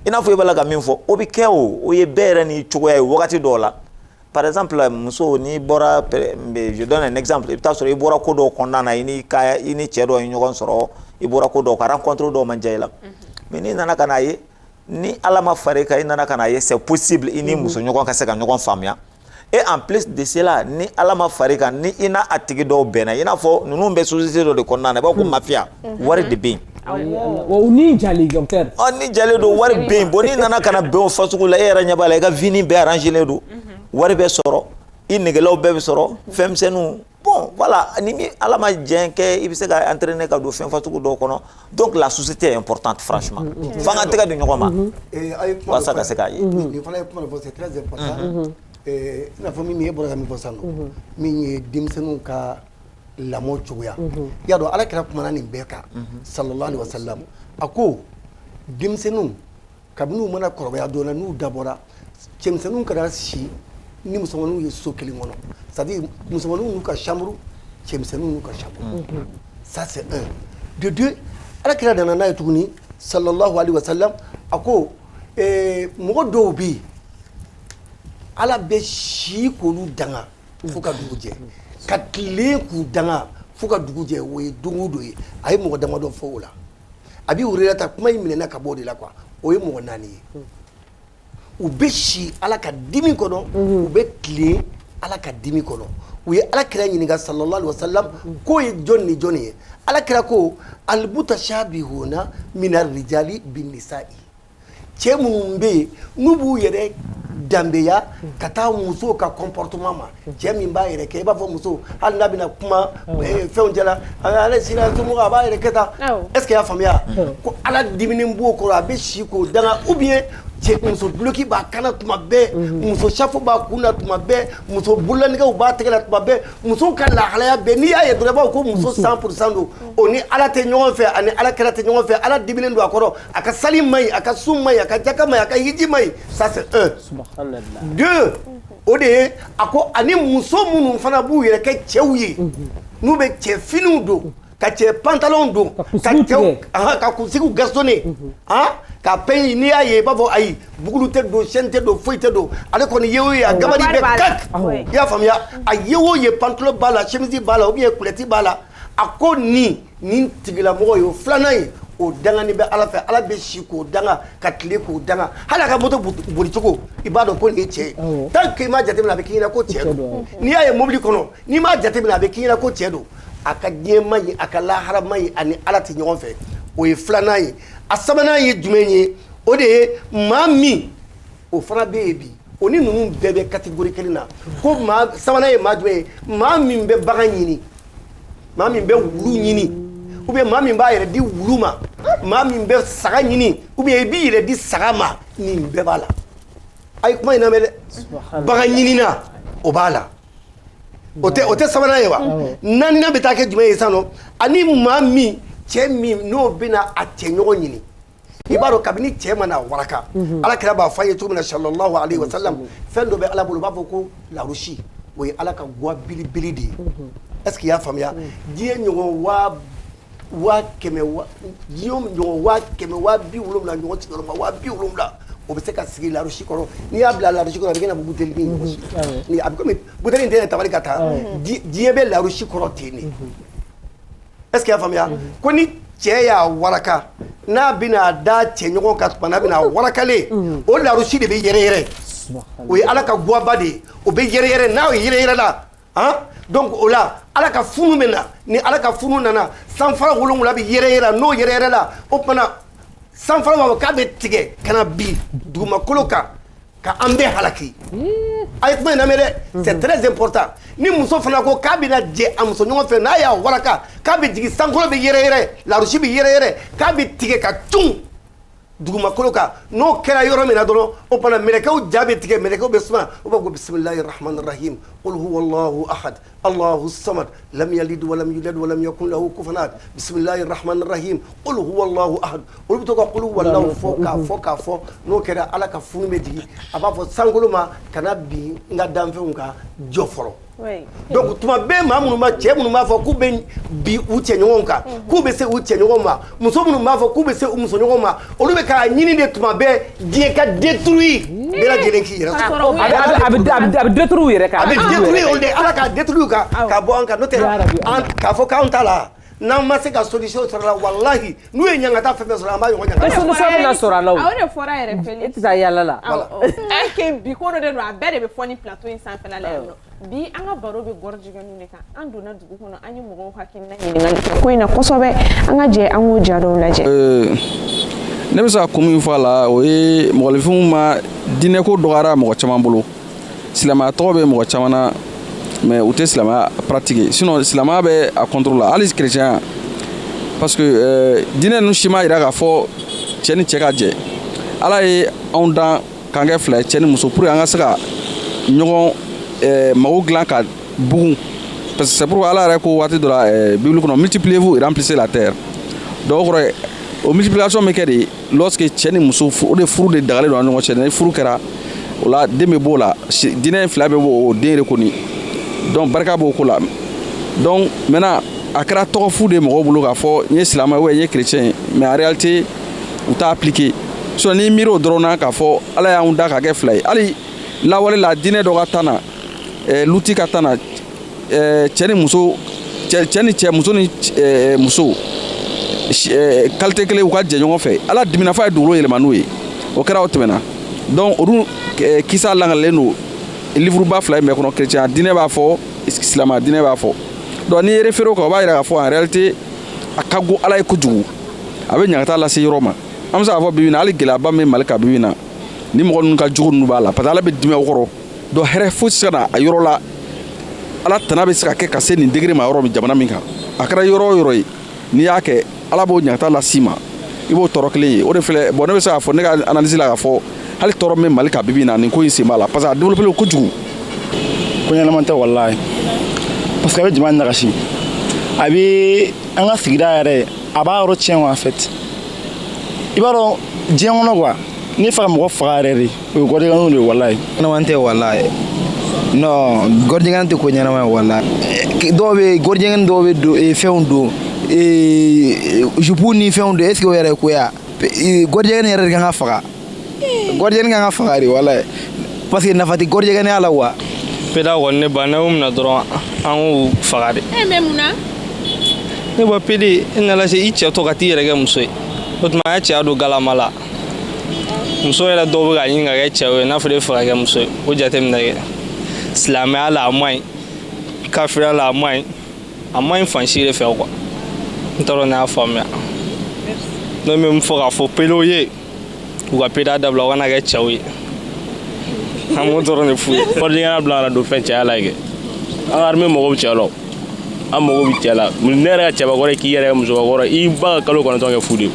i n'a fɔ i b'a la ka min fɔ o bɛ kɛ o ye bɛɛ yɛrɛ ni cogoya ye wagati dɔw la par exemple muso n'i bɔra je donne un exemple i bɛ taa sɔrɔ i bɔra ko dɔw kɔnɔna na i ni cɛ dɔ ye ɲɔgɔn sɔrɔ i bɔra ko dɔw ka rencontre dɔw man diya i la mais n'i nana ka n'a ye ni Ala ma far'i kan i nana ka n'a ye c'est possible i ni muso ɲɔgɔn ka se ka ɲɔgɔn faamuya. Et en plus de cela, ni ala ma fari kan ni ina atigi dɔw bɛnna i n'a fɔ ninnu bɛ société dɔ de kɔnɔna na i b'a fɔ ko mafia wari de bɛ yen. O ni jali docteur. Ni jali don wari bɛ yen bon n'i nana ka na bɛn o fasugu la e yɛrɛ ɲɛ b'a la i ka vie bɛɛ arrangé don wari bɛ sɔrɔ i negelaw bɛɛ bɛ sɔrɔ fɛn misɛnninw bon voilà ni ala ma jɛn kɛ i bɛ se ka entraîner ka don fɛn fasugu dɔw kɔnɔ donc la société est importante franchement f'an ka tɛgɛ di ɲɔgɔn ma walasa ka se k'a ye. Nin fana ye kuma dɔ fɔ c'est très important. I n'a fɔ min ye bɔra ka min fɔ sisan nɔ min ye denmisɛnninw ka lamɔ cogoya i y'a dɔn ala kɛra kumana nin bɛɛ kan sallallahu alaihi wasallam a ko denmisɛnninw kabini u mana kɔrɔbaya dɔɔnin n'u dabɔra cɛmisɛnninw kana si ni musomaninw ye so kelen kɔnɔ c'est à dire musomaninw n'u ka chambre cɛmisɛnninw n'u ka chambre ça c'est un de deux ala kɛra nana n'a ye tuguni sallallahu alaihi wasallam a ko mɔgɔ dɔw bɛ yen ala bɛ si k'olu danga fo ka dugu jɛ ka tile k'u danga fo ka dugu jɛ o ye don o don ye a ye mɔgɔ damadɔ fɔ o la a bɛ wurila ta kuma in minɛna ka bɔ o de la quoi o ye mɔgɔ 4 ye u bɛ si ala ka dimi kɔnɔ u bɛ tile ala ka dimi kɔnɔ u ye ala kira ɲininka sallallahu alaihi wasallam k'o ye jɔn ni jɔn ye ala kira ko almutashabihuna mina rijali bin nisa'i cɛ minnu bɛ yen n'u b'u yɛrɛ danbeya ka taa muso ka comportement ma cɛ min b'a yɛrɛ kɛ i b'a fɔ muso hali n'a bɛna kuma fɛnw cɛla ale sira somɔgɔ a b'a yɛrɛ kɛ tan est ce que i y'a faamuya ko ala diminen b'o kɔrɔ a bɛ si k'o danga ou bien cɛ muso duloki b'a kana tuma bɛɛ muso safo b'a kun na tuma bɛɛ muso bololanɛgɛw b'a tɛgɛ la tuma bɛɛ musow ka lahalaya bɛɛ n'i y'a ye dɔrɔn i b'a fɔ ko muso 100% don o ni ala tɛ ɲɔgɔn fɛ ani ala kɛra tɛ ɲɔgɔn fɛ ala diminen don a kɔrɔ a ka sali man ɲi a ka sun man ɲi a ka jaka man ɲi a ka hiji man ɲi ça c'est un. Deux o de ye a ko ani muso minnu fana b'u yɛrɛ kɛ cɛw ye n'u bɛ cɛ finiw don ka cɛ pantalon don ka cɛw ka kunsigiw gastonné ka peint n'i y'a ye i b'a fɔ ayi bugulu tɛ don chaîne tɛ don foyi tɛ don ale kɔni ye o ye a gabari bɛ kak i y'a faamuya a ye o ye pantalon b'a la chemise b'a la ou bien kulɛti b'a la a ko nin tigilamɔgɔ ye o filanan ye o dangani bɛ ala fɛ ala bɛ si k'o danga ka tile k'o danga hali a ka moto boli cogo i b'a dɔn ko nin ye cɛ ye tant que i m'a jateminɛ a bɛ k'i ɲɛna ko cɛ don n'i y'a ye mobili kɔnɔ n'i m'a jateminɛ a bɛ k'i ɲɛna ko cɛ don a ka diɲɛ man ɲi a ka lahara man ɲi ani ala tɛ ɲɔgɔn fɛ o ye filanan ye a sabanan ye jumɛn ye o de ye maa min o fana bɛ yen bi o ni ninnu bɛɛ bɛ catégorie kelen na ko maa sabanan ye maa jumɛn ye maa min bɛ bagan ɲini maa min bɛ wulu ɲini ou bien maa min b'a yɛrɛ di wulu ma maa min bɛ saga ɲini ou bien i b'i yɛrɛ di saga ma nin bɛɛ b'a la a ye kuma in lamɛn dɛ bagan ɲinina o b'a la o tɛ sabanan ye wa naaninan bɛ taa kɛ jumɛn ye sisan nɔ ani maa min cɛ min n'o bɛna a cɛɲɔgɔn ɲini i b'a dɔn kabini cɛ mana waraka ala kira b'a fɔ a ye cogo min na sallallahu alaihi wasallam fɛn dɔ bɛ ala bolo u b'a fɔ ko larusi o ye ala ka guwa belebele de ye est ce que i y'a faamuya diɲɛ ɲɔgɔn waa kɛmɛ waa 70,000 ɲɔgɔn sigiyɔrɔma 70,000 o bɛ se ka sigi larusi kɔrɔ n'i y'a bila larusi kɔrɔ a bɛ kɛ na buteli ni ɲɔgɔn si a bɛ komi buteli in tɛ yɛlɛ tabali ka taa diɲɛ bɛ larusi kɔrɔ ten de est ce que i y'a faamuya ko ni cɛ y'a waraka n'a bɛna da cɛɲɔgɔn ka tuma n'a bɛna warakalen o larusi de bɛ yɛrɛyɛrɛ o ye ala ka guwaba de ye o bɛ yɛrɛyɛrɛ n'a ye yɛrɛyɛrɛ la donc o la ala ka funu bɛ na ni ala ka funu nana sanfara 7 bɛ yɛrɛyɛrɛ n'o yɛrɛyɛrɛ la o tumana sanfara b'a fɔ k'a bɛ tigɛ ka na bin dugumakolo kan ka an bɛɛ halaki a ye kuma in lamɛn dɛ c'est très important ni muso fana ko k'a bɛna jɛ a muso ɲɔgɔn fɛ n'a y'a waraka k'a bɛ jigin sankolo bɛ yɛrɛyɛrɛ larusi bɛ yɛrɛyɛrɛ k'a bɛ tigɛ ka cun dugumakolo kan n'o kɛra yɔrɔ min na dɔrɔn o fana mɛlɛkɛw ja bɛ tigɛ mɛlɛkɛw bɛ suma o b'a fɔ bisimilahi rahmani rahim qul huwa allahu ahad allahu samad lam yalid walam yulad walam yakun lahu kufuwan ahad bisimilahi rahmani rahim qul huwa allahu ahad olu bɛ to ka qul huwa allahu fɔ k'a fɔ n'o kɛra ala ka funu bɛ jigin a b'a fɔ sankolo ma kana bin n ka danfɛnw kan jɔ fɔlɔ donc tuma bɛɛ maa minnu cɛ minnu b'a fɔ k'u bɛ bi u cɛ ɲɔgɔn kan k'u bɛ se u cɛ ɲɔgɔn ma muso minnu b'a fɔ k'u bɛ se u muso ɲɔgɔn ma olu bɛ k'a ɲini de tuma bɛɛ diɲɛ ka détruire bɛɛ lajɛlen k'i yɛrɛ sɔrɔ a bɛ détruire u yɛrɛ kan a bɛ détruire olu de ala k'a détruire ka bɔ an kan n'o tɛ k'a fɔ k'anw ta la n'an ma se ka solution sɔrɔ la walahi n'u ye ɲangata fɛn fɛn sɔrɔ an b'a ɲɔgɔn ɲangata solution bɛna sɔrɔ a la o aw de fɔra yɛrɛ fɛn e tɛ taa yala la ke bi ko dɔ de don a bɛɛ de bɛ fɔ ni plateau in sanfɛla la yan nɔ bi an ka baro bɛ gorjigɛnu de kan an donna dugu kɔnɔ an ye mɔgɔw hakilina ɲininkali kɛ ko in na kosɛbɛ an ka jɛ an k'o ja dɔw lajɛ ne bɛ se ka kun min fɔ a la o ye mɔgɔninfinw ma diinɛ ko dɔgɔyara mɔgɔ caman bolo silamɛya tɔgɔ bɛ mɔgɔ caman na mais u tɛ silamɛya pratiquer sinon silamɛya bɛ a contrôle la hali chrétien parce que diinɛ ninnu si ma yira k'a fɔ cɛ ni cɛ ka jɛ ala ye anw dan k'an kɛ fila ye cɛ ni muso pour que an ka se ka ɲɔgɔn mago dilan ka bugun parce que c'est pourquoi ala yɛrɛ ko waati dɔ la bible kɔnɔ multipliez-vous et remplissez la terre donc o kɔrɔ ye o multiplication bɛ kɛ de lorsque cɛ ni muso o de furu de dagalen don an ni ɲɔgɔn cɛ ni furu kɛra o la den bɛ b'o la diinɛ fila bɛ b'o den de kɔni donc barika b'o ko la donc maintenant a kɛra tɔgɔ fu de mɔgɔw bolo k'a fɔ n ye silamɛ ou n ye chrétien mais en réalité u t'a appliquer sinon n'i miiri o dɔrɔn na k'a fɔ ala y'anw da ka kɛ fila ye hali lawale la diinɛ dɔ ka taa na luti ka taa na cɛ ni muso cɛ ni cɛ muso ni muso qualité kelen u ka jɛ ɲɔgɔn fɛ ala dimina f'a ye dugukolo yɛlɛma n'o ye o kɛra o tɛmɛna donc olu kisa langalen don livre ba fila in bɛɛ kɔnɔ chrétien diinɛ b'a fɔ silamɛya diinɛ b'a fɔ donc n'i ye référé o kan o b'a yira k'a fɔ en réalité a ka go ala ye kojugu a bɛ ɲagata lase yɔrɔ ma an bɛ se k'a fɔ bibi in na hali gɛlɛyaba min bɛ mali kan bibi in na ni mɔgɔ ninnu ka jugu ninnu b'a la parce que ala bɛ dimi o kɔrɔ donc hɛrɛ foyi tɛ se ka na a yɔrɔ la ala tana bɛ se ka kɛ ka se nin degré ma yɔrɔ min jamana min kan a kɛra yɔrɔ o yɔrɔ ye n'i y'a kɛ ala b'o ɲagata las'i ma i b'o tɔɔrɔ kelen ye o de filɛ bon ne bɛ se k'a fɔ ne ka analyse la k'a fɔ hali tɔɔrɔ min mali kan bibi in na nin ko in sen b'a la parce que a développé le kojugu ko ɲɛnama tɛ walayi parce que a bɛ jama nagasi a bɛ an ka sigida yɛrɛ a b'a yɔrɔ tiɲɛ wa en fait i b'a dɔn diɲɛ kɔnɔ quoi n'i fɛ ka mɔgɔ faga yɛrɛ de o ye gɔdɛgɛniw de ye walayi ɲɛnama tɛ walayi non gɔdɛgɛni tɛ ko ɲɛnama ye walayi dɔw bɛ gɔdɛgɛni dɔw bɛ don fɛnw don jupu ni fɛnw don est ce que o yɛrɛ ye ko ye gɔdɛgɛni yɛrɛ de kan ka faga gɔdɛgɛni kan ka faga de walayi parce que nafa tɛ gɔdɛgɛniya la wa peda kɔni ne ba n'aw minɛ dɔrɔn an k'u faga de mɛ mun na ne ba pede e nana se i cɛ to ka t'i yɛrɛ kɛ muso ye o tuma a ye cɛya don galama la muso yɛrɛ dɔw bɛ ka ɲini ka kɛ cɛw ye n'a fɔra e fɛ ka kɛ muso ye o jate minɛ kɛ silamɛya la a ma ɲi kafiriya la a ma ɲi fan si de fɛ quoi n t'a dɔn ne y'a faamuya ne bɛ min fɔ k'a fɔ pedew ye u ka peda dabila u kana kɛ cɛw ye an b'o dɔrɔn de f'u ye gɔdɛgɛniya bila ka don fɛn cɛya la kɛ an ka armée mago bɛ cɛ la an mago bɛ cɛ la ne yɛrɛ ka cɛbakɔrɔ k'i yɛrɛ kɛ musokɔrɔ i ba ka kalo 9 kɛ fu de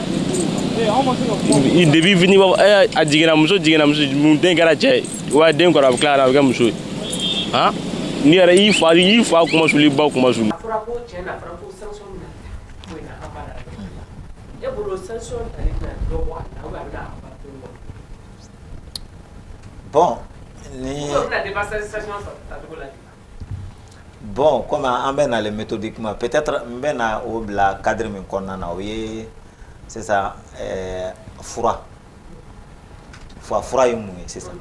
depuis fini a jiginna muso den kɛra cɛ ye wa den kɔrɔ a bɛ tila ka na a bɛ kɛ muso ye han n'i yɛrɛ y'i fa kuma suli i ba kuma suli. Bon, bon, comme on est dans les méthodiquement, peut-être on a au cadre min kɔnɔna o ye c'est ça fura ye mun ye sisan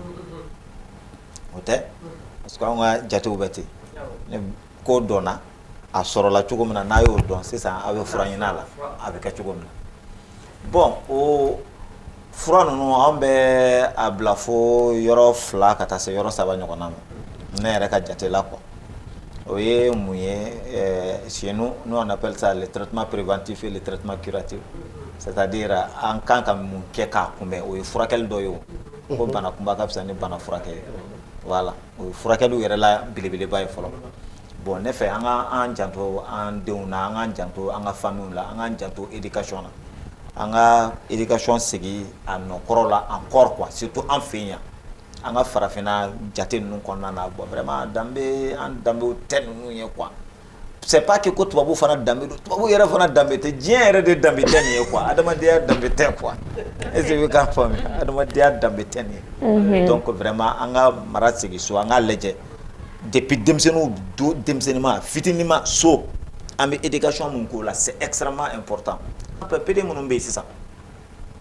o tɛ parce que an ka jatew bɛ ten ni ko dɔnna a sɔrɔla cogo min na n'a y'o dɔn sisan a bɛ fura ɲini a la a bɛ kɛ cogo min na bon o fura ninnu an bɛ a bila fo yɔrɔ 2 ka taa se yɔrɔ 3 ɲɔgɔnna ma ne yɛrɛ ka jate la quoi o ye mun ye chez nous on appelle ça le traitement préventif et le traitement curatif c'est-à-dire an kan ka mun kɛ k'a kunbɛn o ye furakɛli dɔ ye o ko bana kunba ka fisa ni bana furakɛ ye voilà o ye furakɛliw yɛrɛ la belebeleba ye fɔlɔ bon ne fɛ an ka an janto an denw na an k'an janto an ka familles la an k'an janto éducation na an ka éducation sigi a nɔkɔrɔ la encore quoi surtout an fɛ yan an ka farafinna jate ninnu kɔnɔna na bon vraiment an danbew tɛ ninnu ye quoi c'est pas que ko tubabu fana danbe don tubabu yɛrɛ fana danbe tɛ diɲɛ yɛrɛ de danbe tɛ nin ye quoi adamadenya danbe tɛ quoi est-ce que i bɛ k'a faamuya adamadenya danbe tɛ nin ye donc vraiment an ka mara sigi so an k'a lajɛ depuis denmisɛnninma fitininma so an bɛ éducation mun k'o la c'est extrêmement important PD minnu bɛ yen sisan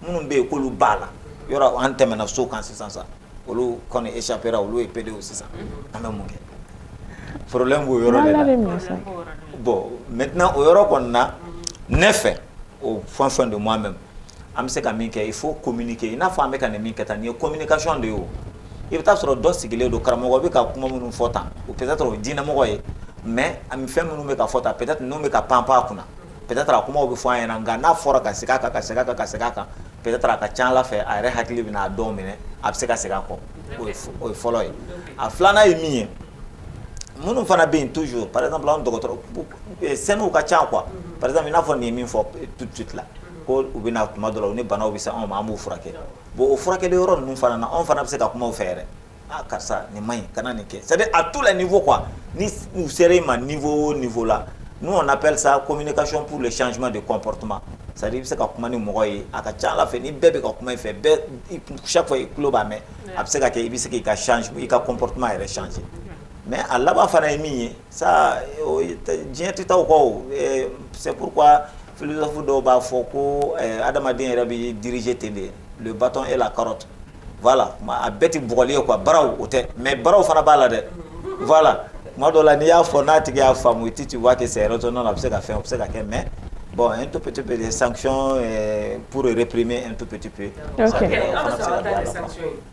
minnu bɛ yen k'olu b'a la yɔrɔ an tɛmɛna so kan sisan sa olu kɔni échappera olu ye PD o sisan an bɛ mun kɛ problème b'o yɔrɔ de la bon maintenant o yɔrɔ kɔni na ne fɛ au fond de moi-même an bɛ se ka min kɛ il faut communiquer i n'a fɔ an bɛ ka nin min kɛ tan nin ye communication de ye o i bɛ taa sɔrɔ dɔ sigilen don karamɔgɔ bɛ ka kuma minnu fɔ tan o peut-être o diinɛmɔgɔ ye mais an fɛn minnu bɛ ka fɔ tan peut-être ninnu bɛ ka pan pan a kunna peut-être a kumaw bɛ fɔ an ɲɛna nka n'a fɔra ka segin a kan ka segin a kan ka segin a kan peut-être a ka ca Ala fɛ a yɛrɛ hakili bɛ n'a dɔw minɛ a bɛ se ka segin a kɔ o ye fɔlɔ ye a filanan ye min ye minnu fana bɛ yen toujours par exemple anw dɔgɔtɔrɔ scènes ka ca quoi par exemple i n'a fɔ nin ye min fɔ tout de suite la ko u bɛ na tuma dɔ la u ni banaw bɛ se anw ma an b'u furakɛ bon o furakɛli yɔrɔ ninnu fana na anw fana bɛ se ka kuma u fɛ yɛrɛ ah karisa nin man ɲi kana nin kɛ c'est-à-dire à tous les niveaux quoi ni u sera i ma niveau la nous on appelle ça communication pour le changement de comportement c'est-à-dire i bɛ se ka kuma ni mɔgɔ ye a ka ca Ala fɛ ni bɛɛ bɛ ka kuma i fɛ bɛɛ chaque fois i tulo b'a mɛn a bɛ se ka kɛ i bɛ se k'i ka i ka comportement yɛrɛ changer mais a laban fana ye min ye ça diɲɛ tɛ taa o kɔ o c'est pourquoi philosophe dɔw b'a fɔ ko adamaden yɛrɛ bɛ diriger ten de le bâton et la carotte voilà a bɛɛ tɛ bugɔli ye quoi baraw o tɛ mais baraw fana b'a la dɛ voilà tuma dɔw la n'i y'a fɔ n'a tigi y'a faamu tu vois que c'est raisonnable a bɛ se ka fɛn o bɛ se ka kɛ mais bon un tout petit peu de sanctions pour réprimer un tout petit peu. Ok.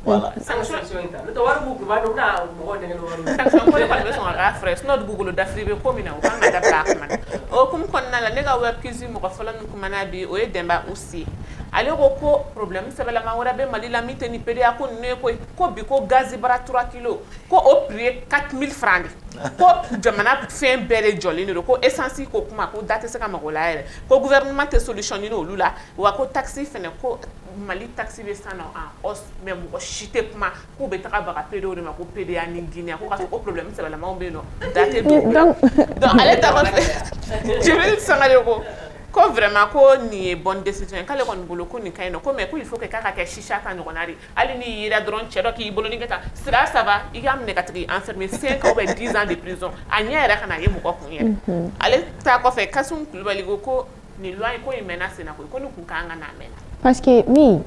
Voilà. Sanction in ta. Wari b'u b'a dɔn n'a mɔgɔ dɛmɛ wari. Sanction ko de kɔni bɛ sɔn ka fresh n'o Google dafiri bɛ ko min na o kan ka dabila a kama. O hukumu kɔnɔna la ne ka web quiz mɔgɔ fɔlɔ min kumana bi o ye Demba Usi. Ale ko problème sɛbɛlama wɛrɛ bɛ Mali la min tɛ ni PDA ko ninnu ye ko bi ko gazi bara 3 kilos ko o prix ye 4000 francs ko jamana fɛn bɛɛ de jɔlen don ko essence ko kuma ko da tɛ se ka mago la yɛrɛ ko gouvernement tɛ solution ɲini olu la wa ko taxi fɛnɛ ko Mali taxi bɛ san en hausse mais mɔgɔ si tɛ kuma k'u bɛ taga baga PDA de ma ko PDA ni Guinée ko ka ko problème sɛbɛlamaw bɛ yen nɔ da tɛ donc ale ta kɔfɛ Jibril Sangare ko vraiment ko nin ye bonne décision k'ale kɔni bolo ko nin ka ɲi nɔ ko mais ko il faut que k'a ka kɛ shisha ta ɲɔgɔnna de hali ni yera dɔrɔn cɛ dɔ k'i bolo ni kɛ tan sira ça va i k'a minɛ ka tigi enfermer 5 ou 10 ans de prison a ɲɛ yɛrɛ ka na ye mɔgɔ kun yɛrɛ ale ta kɔfɛ Kasum Kulibali ko nin loi ko in mɛnna sen na ko nin kun kan ka na mɛnna parce que mi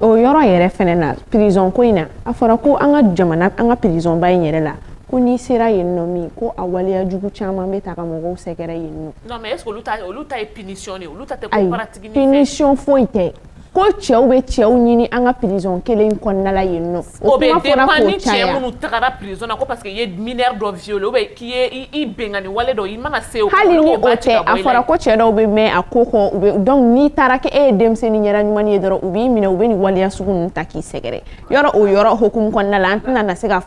o yɔrɔ yɛrɛ fɛnɛ na prison ko in na a fɔra ko an ka jamana an ka prison ba in yɛrɛ la ko ni sera yen nɔ min ko a waleya jugu caman bɛ ta ka mɔgɔw sɛgɛrɛ yen nɔ. Non mais est-ce que olu ta ye punition de olu ta tɛ ko pratique ni fɛn. Punition foyi tɛ ko cɛw bɛ cɛw ɲini an ka prison kelen kɔnɔna la yen nɔ. O bɛ dépend ni cɛ minnu tagara prison na ko parce que i ye mineur dɔ violé ou bien k'i ye i bɛnkanni wale dɔ i mana se o. Hali ni o tɛ a fɔra ko cɛ dɔw bɛ mɛn a ko kɔ u bɛ donc n'i taara kɛ e ye denmisɛnnin ɲɛda ɲuman ye dɔrɔn u b'i minɛ u bɛ nin waleya sugu ninnu ta k'i sɛgɛrɛ yɔrɔ o yɔrɔ hukumu kɔnɔna la an tɛna se ka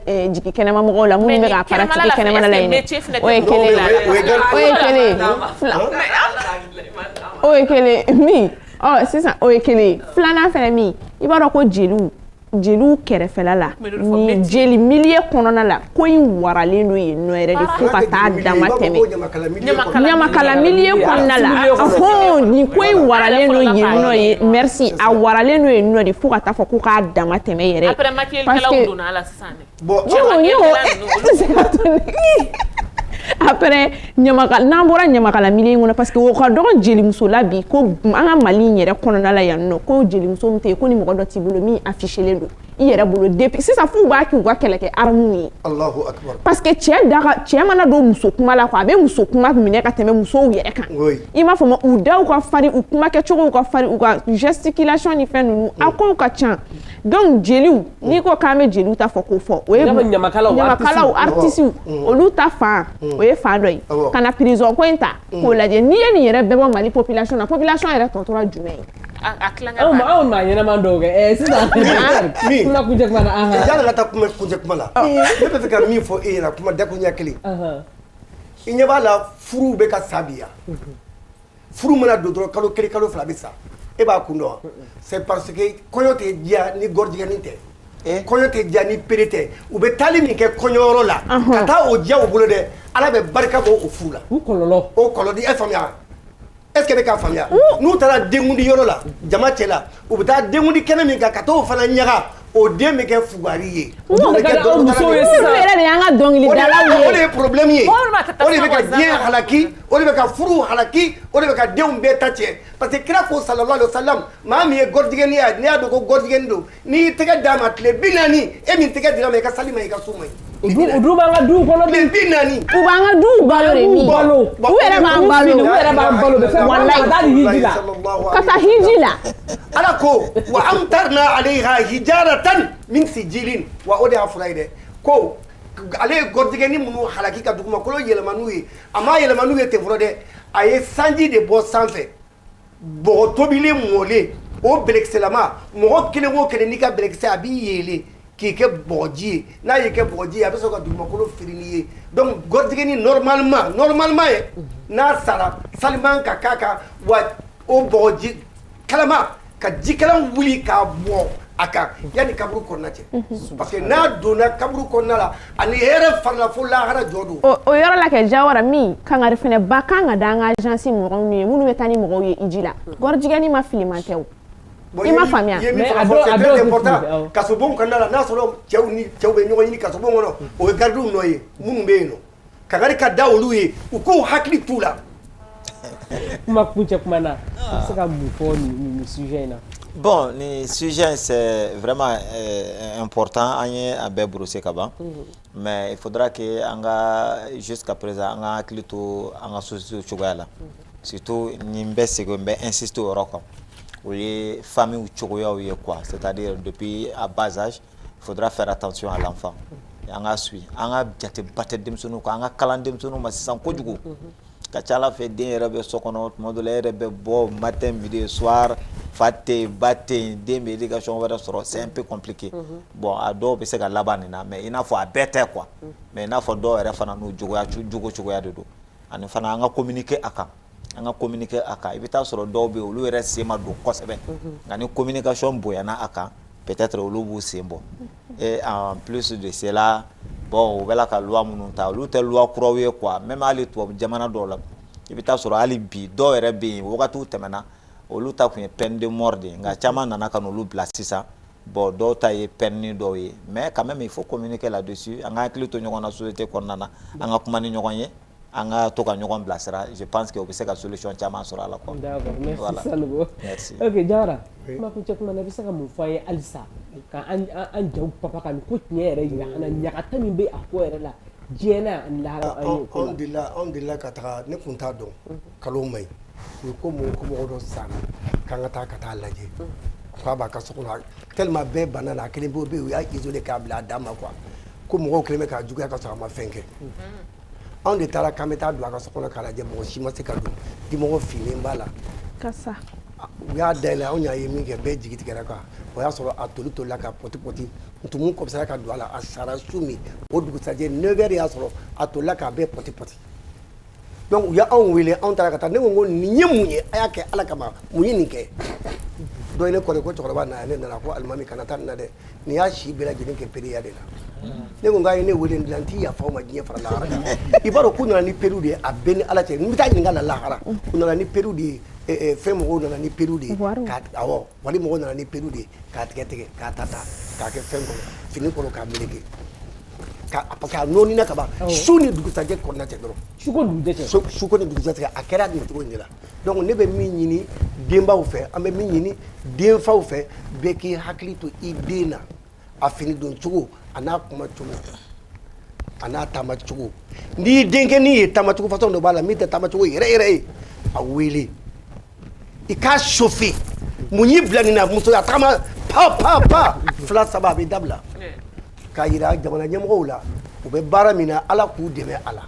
jigin kɛnɛma mɔgɔw la minnu bɛ ka paratigi kɛnɛmana la yen o ye kelen o ye kelen min sisan o ye kelen filanan fɛnɛ min i b'a dɔn ko jeliw kɛrɛfɛla la ni jeli milieu kɔnɔna la ko in waralen don yen nɔ yɛrɛ de fo ka taa dama tɛmɛ ɲamakala milieu kɔnɔna la nin ko in waralen don yen nɔ ye merci a waralen don yen nɔ de fo ka taa fɔ ko k'a dama tɛmɛ yɛrɛ parce que après n'an bɔra ɲamakala milieu kɔnɔ parce que o ka dɔgɔ jelimuso la bi ko an ka Mali yɛrɛ kɔnɔna la yan nɔ ko jelimuso min tɛ yen ko ni mɔgɔ dɔ t'i bolo min affichelen don i yɛrɛ bolo depuis sisan f'u b'a kɛ u ka kɛlɛ kɛ armes ye Allahu akbar parce que cɛ mana don muso kuma la quoi a bɛ muso kuma minɛ ka tɛmɛ musow yɛrɛ kan i m'a fɔ ma u daw ka farin u kuma kɛcogow ka farin u ka gesticulation ni fɛn ninnu a kow ka ca donc jeliw n'i ko k'an bɛ jeliw ta fɔ k'o fɔ o ye ɲamakalaw artistes olu ta fan o ye fan dɔ ye ka na prison ko in ta k'o lajɛ n'i ye nin yɛrɛ bɛɛ bɔ Mali population na population yɛrɛ tɔ tora jumɛn ye anw maa ɲɛnama dɔw kɛ sisan kuma kuncɛ kuma na jaa ka taa kuncɛ kuma la ne bɛ fɛ ka min fɔ e ɲɛna kuma dakuruɲɛ kelen i ɲɛ b'a la furuw bɛ ka sa bi yan furu mana don dɔrɔn kalo kelen kalo fila bɛ sa e b'a kun dɔn c'est parce que kɔɲɔ tɛ diya ni gɔrijigɛni tɛ kɔɲɔ tɛ diya ni pere tɛ u bɛ taali min kɛ kɔɲɔyɔrɔ la ka taa o diya u bolo dɛ ala bɛ barika bɔ o furu la o kɔlɔlɔ e faamuya est-ce que bɛ k'a faamuya n'u taara denkundi yɔrɔ la jama cɛ la u bɛ taa denkundi kɛnɛ min kan ka t'o fana ɲaga o den bɛ kɛ fugari ye o de yɛrɛ de y'an ka dɔnkilidalaw ye o de ye problème ye o de bɛ ka diɲɛ halaki o de bɛ ka furu halaki o de bɛ ka denw bɛɛ ta cɛ parce que kira ko sallallahu alaihi wasallam maa min ye gɔrɔjigɛni ye n'i y'a dɔn ko gɔrɔjigɛni don n'i y'i tɛgɛ d'a ma tile 40 e min tɛgɛ dira ma i ka sali ma i ka so ma ɲi o dun b'an ka duw kɔnɔ tile 40 u b'an ka duw balo de min u yɛrɛ b'an balo bɛ fɛn walayi ka taa hiji la ala ko wa amtarna alayha hijaratan min sijilin wa o de y'a fura ye dɛ ko ale ye gɔrɔjigɛni minnu halaki ka dugumakolo yɛlɛma n'u ye a ma yɛlɛma n'u ye ten fɔlɔ dɛ a ye sanji de bɔ sanfɛ bɔgɔ tobilen mɔlen o bɛlɛkisɛlama mɔgɔ kelen o kelen n'i ka bɛlɛkisɛ a b'i yeele k'i kɛ bɔgɔji ye n'a y'i kɛ bɔgɔji ye a bɛ sɔrɔ ka dugumakolo firi n'i ye donc gɔrɔjigɛni normalement ye n'a sara saliman ka k'a kan wa o bɔgɔji kalama ka jikalan wuli k'a bɔ a kan yanni kaburu kɔnɔna cɛ parce que n'a donna kaburu kɔnɔna la ani hɛrɛ farala fo lahara jɔ don o yɔrɔ la kɛ Jawara min kangari fɛnɛ ba kan ka da an ka agence mɔgɔw ye minnu bɛ taa ni mɔgɔw ye hiji la gɔrɔjigɛni ma filiman tɛ o i ma faamuya mais a dɔw c'est important kasobon kɔnɔna la n'a sɔrɔ cɛw ni cɛw bɛ ɲɔgɔn ɲini kasobon kɔnɔ o ye gardiw nɔ ye minnu bɛ yen nɔ kangari ka da olu ye u k'u hakili t'u la kuma kuncɛ kuma na a bɛ se ka mun fɔ nin sujet in na. Bon, le sujet c'est vraiment important, on est à Bébroussé Kaban, mais il faudra que jusqu'à présent, on a clito, on a société Chogoyala. Surtout, Nimbe Segombe insiste au Rokon. Où les familles ou Chogoya ou quoi, c'est-à-dire depuis à bas âge, il faudra faire attention à l'enfant. On a suivi, on a battu Demsonou, on a calandé Demsonou, mais c'est sans Kodjugou. Kachala fait des rêves sokono, modèle rêve beau matin, midi, soir, faté, batté, des médications, c'est un peu compliqué. Bon, à dos, c'est que là-bas, mais il faut à bête quoi. Mais il faut d'or, il faut nous jouer de dos. Il faut communiquer à quand. On a communiqué à quand. Il faut sur le dos, il reste c'est ma do cosebe. On a communication boyana à quand. Peut-être au lobo c'est bon. Et en plus de cela. Bon, voilà que loi mununta, l'autre loi croyait quoi, même à l'étoile, jamana dola. Il peut être sur alibi, do et bien, ou tout temena, ou l'autre a une peine de mort, nga chama nana kanu lu blasisa, bon, d'autres y peine d'oye. Mais quand même, il faut communiquer là-dessus. On a inclus tout le monde dans la société qu'on a, on a commandé n'yonye, on a tout n'yon blasera. Je pense que vous savez la solution chama sera là quoi. D'accord, merci. Voilà. Merci. Ok, Jawara. Ma kunche kuma na bisa ka mun faye alisa. Ka an jaw papa kan ko tiɲɛ yɛrɛ yira an na ɲagata min bɛ a ko yɛrɛ la diɲɛ na ani lahara an y'o ko la. Anw delila ka taga ne kun t'a dɔn kalo ma ɲi u ye ko mɔgɔ dɔ sanna k'an ka taa lajɛ k'a b'a ka so kɔnɔ tellement bɛɛ banna la a kelen bɛ yen u y'a isolé k'a bila a dan ma quoi ko mɔgɔw kelen bɛ k'a juguya ka sɔrɔ a ma fɛn kɛ anw de taara k'an bɛ taa don a ka so kɔnɔ k'a lajɛ mɔgɔ si ma se ka don dimɔgɔ finnen b'a la. Kasa. U y'a dayɛlɛ anw y'a ye min kɛ bɛɛ jigi tigɛra quoi o y'a sɔrɔ a tolila ka pɔti ntumu kɔmisara ka don a la a sara su min o dugusajɛ 9h y'a sɔrɔ a tolila k'a bɛɛ pɔti donc u y'anw wele anw taara ka taa ne ko nin ye mun ye a y'a kɛ ala kama mun ye nin kɛ dɔ ye ne kɔrɔ ko cɛkɔrɔba ne nana ko alimami kana taa nin na dɛ nin y'a si bɛɛ lajɛlen kɛ periya de la ne ko k'a ye ne wele n t'i yafa o ma diɲɛ fara lahara kan i b'a dɔn k'u nana ni periw de ye a bɛɛ ni ala cɛ n bɛ taa ɲininka la lahara u nana ni periw de ye fɛn mɔgɔw nana ni periw de ye awɔ wali mɔgɔw nana ni periw de ye k'a tigɛ k'a ta k'a kɛ fɛn kɔnɔ fini kɔnɔ k'a meleke parce que a nɔɔnina ka ban su ni dugusajɛ kɔnɔna cɛ dɔrɔn suko ni dugusajɛ a kɛra nin cogo in de la donc ne bɛ min ɲini denbaw fɛ an bɛ min ɲini denfaw fɛ bɛɛ k'i hakili to i den na a fini don cogo a n'a kuma cogo a n'a taama cogo n'i denkɛnin ye taama cogo façon dɔ b'a la min tɛ taama cogo yɛrɛ ye a wele i k'a chauffer mun y'i bila nin na muso a tagama pa 2 3 a bɛ dabila k'a yira jamana ɲɛmɔgɔw la u bɛ baara min na ala k'u dɛmɛ a la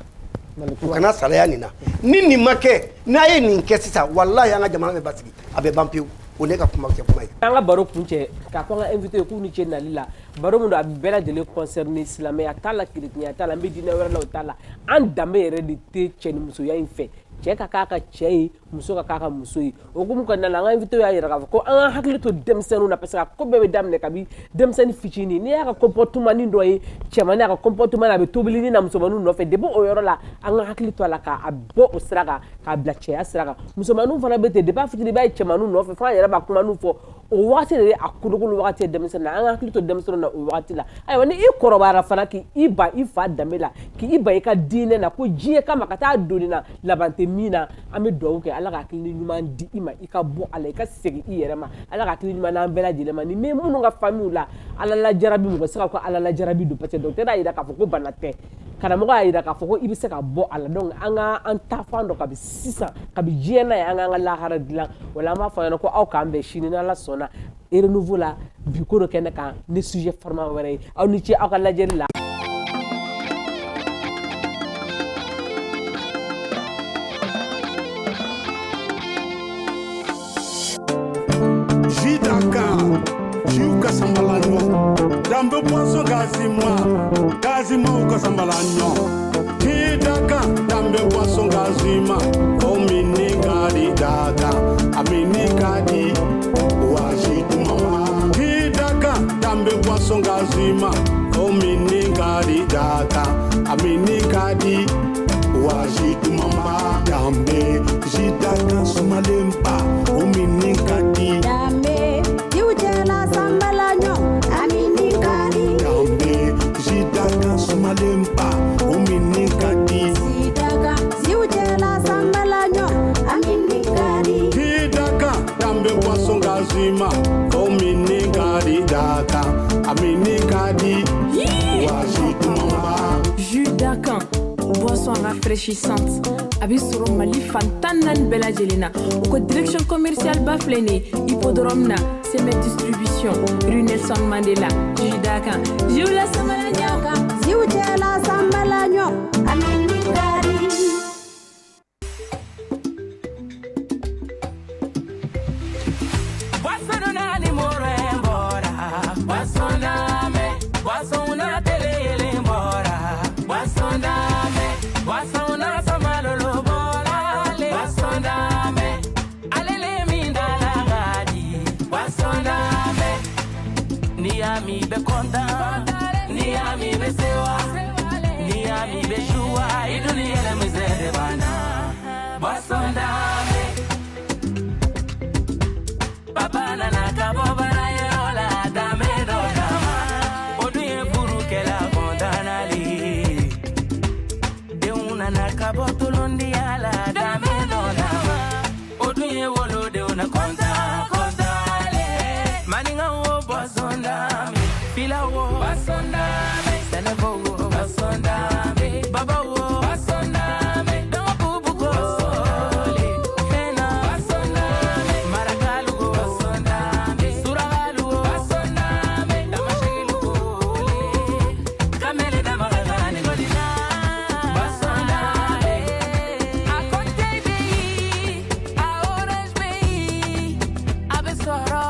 u kana salaya nin na ni nin ma kɛ n'a ye nin kɛ sisan walahi an ka jamana bɛ basigi a bɛ ban pewu o ne ka kuma kɛ kuma ye. an ka baro kuncɛ k'a fɔ an ka invité k'u ni ce nali la baro min don a bɛɛ lajɛlen concerné silamɛya t'a la keretiniya t'a la n bɛ diinɛ wɛrɛ la o t'a la an danbe yɛrɛ de tɛ cɛ ni musoya in fɛ cɛ ka k'a ka cɛ ye muso ka k'a ka muso ye o hukumu kɔnɔna la an ka invité y'a yira k'a fɔ ko an ka hakili to denmisɛnninw na parce que a ko bɛɛ bɛ daminɛ kabi denmisɛnnin fitinin n'i y'a ka comportement dɔ ye cɛmannin a ka comportement a bɛ tobilini na musomaninw nɔfɛ depuis o yɔrɔ la an ka hakili to a la k'a bɔ o sira kan k'a bila cɛya sira kan musomaninw fana bɛ ten depuis a fitinin i b'a ye cɛmaninw nɔfɛ fo an yɛrɛ b'a kumaniw fɔ o wagati de ye a kodokolo wagati ye denmisɛnnin na an ka hakili to denmisɛnninw na o wagati la ayiwa ni i kɔrɔbayara fana k'i ba i fa danbe la k'i ba i ka diinɛ na ko diɲɛ kama ka taa doni na laban tɛ min na an bɛ dugawu kɛ ala ka hakili ɲuman di i ma i ka bɔ a la i ka segin i yɛrɛ ma ala ka hakili ɲuman n'an bɛɛ lajɛlen ma ni min minnu ka famille la ala lajarabi mɔgɔ se ka ko ala lajarabi don parce que docteur y'a yira k'a fɔ ko bana tɛ karamɔgɔ y'a yira k'a fɔ ko i bɛ se ka bɔ a la donc an ka an ta fan dɔ kabi sisan kabi diɲɛ na ye an k'an ka lahara dilan wala an b'a fɔ a ɲɛna ko aw k'an bɛn sini n'ala sɔnna et renouveau la bi ko dɔ kɛnɛ kan ni sujet farima wɛrɛ ye aw ni ce aw ka lajɛli la. Jiu Casambalanho, Dambe Poisson Gazima ou Casambalanho, Hidaka, Dambe Poisson Gazima, Omini Kadi Daka, Amini Kadi, Wajitu Mama, Hidaka, Dambe Poisson Gazima, Omini Kadi Daka, Amini Kadi, Wajitu Mama, Dambe, Jidaka Sumalempa, Omini Kadi, Dambe, Jiutela Sambalanyo, Amini Kadi, Dambe, Jidaka Sumalempa, Omini Kadi, Jidaka, Jiutela Sambalanyo, Amini Kadi, Jidaka, Dambe Poisson Gazima, Omini Kadi Daka, Amini Kadi, Wajitu Mama, Jus d'Akan, boisson rafraîchissante. Abisoro Mali Fantanan Bella Jelena. Au direction commerciale Baflene, Hippodrome na, Semet Distribution, rue Nelson Mandela, Jus d'Akan. Jiula Sambalagno, Jiutela Sambalanyo, Amini Kadi. Ni be content, ni ami be sewa, ni ami be joua, iduni ele mizere bana. Basondame, papa nana kaboba na yola dame do dama. Oduye buru kela kondanali, de una na kaboto londi ala dame do dama. Oduye wolo de una konta kontale, maninga wo basondame. Fila wo basondame, Senevo wo basondame, Baba wo basondame, Dama bubu go basole, Hena basondame, Maragalu go basondame, Suragalu go basondame, Dama shilu go le, Kamele dama gani godina basondame, a Conte bi, a Orange bi, a Besoro,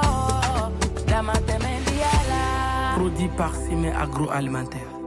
Dama temendiala. Produit par Cime Agroalimentaire.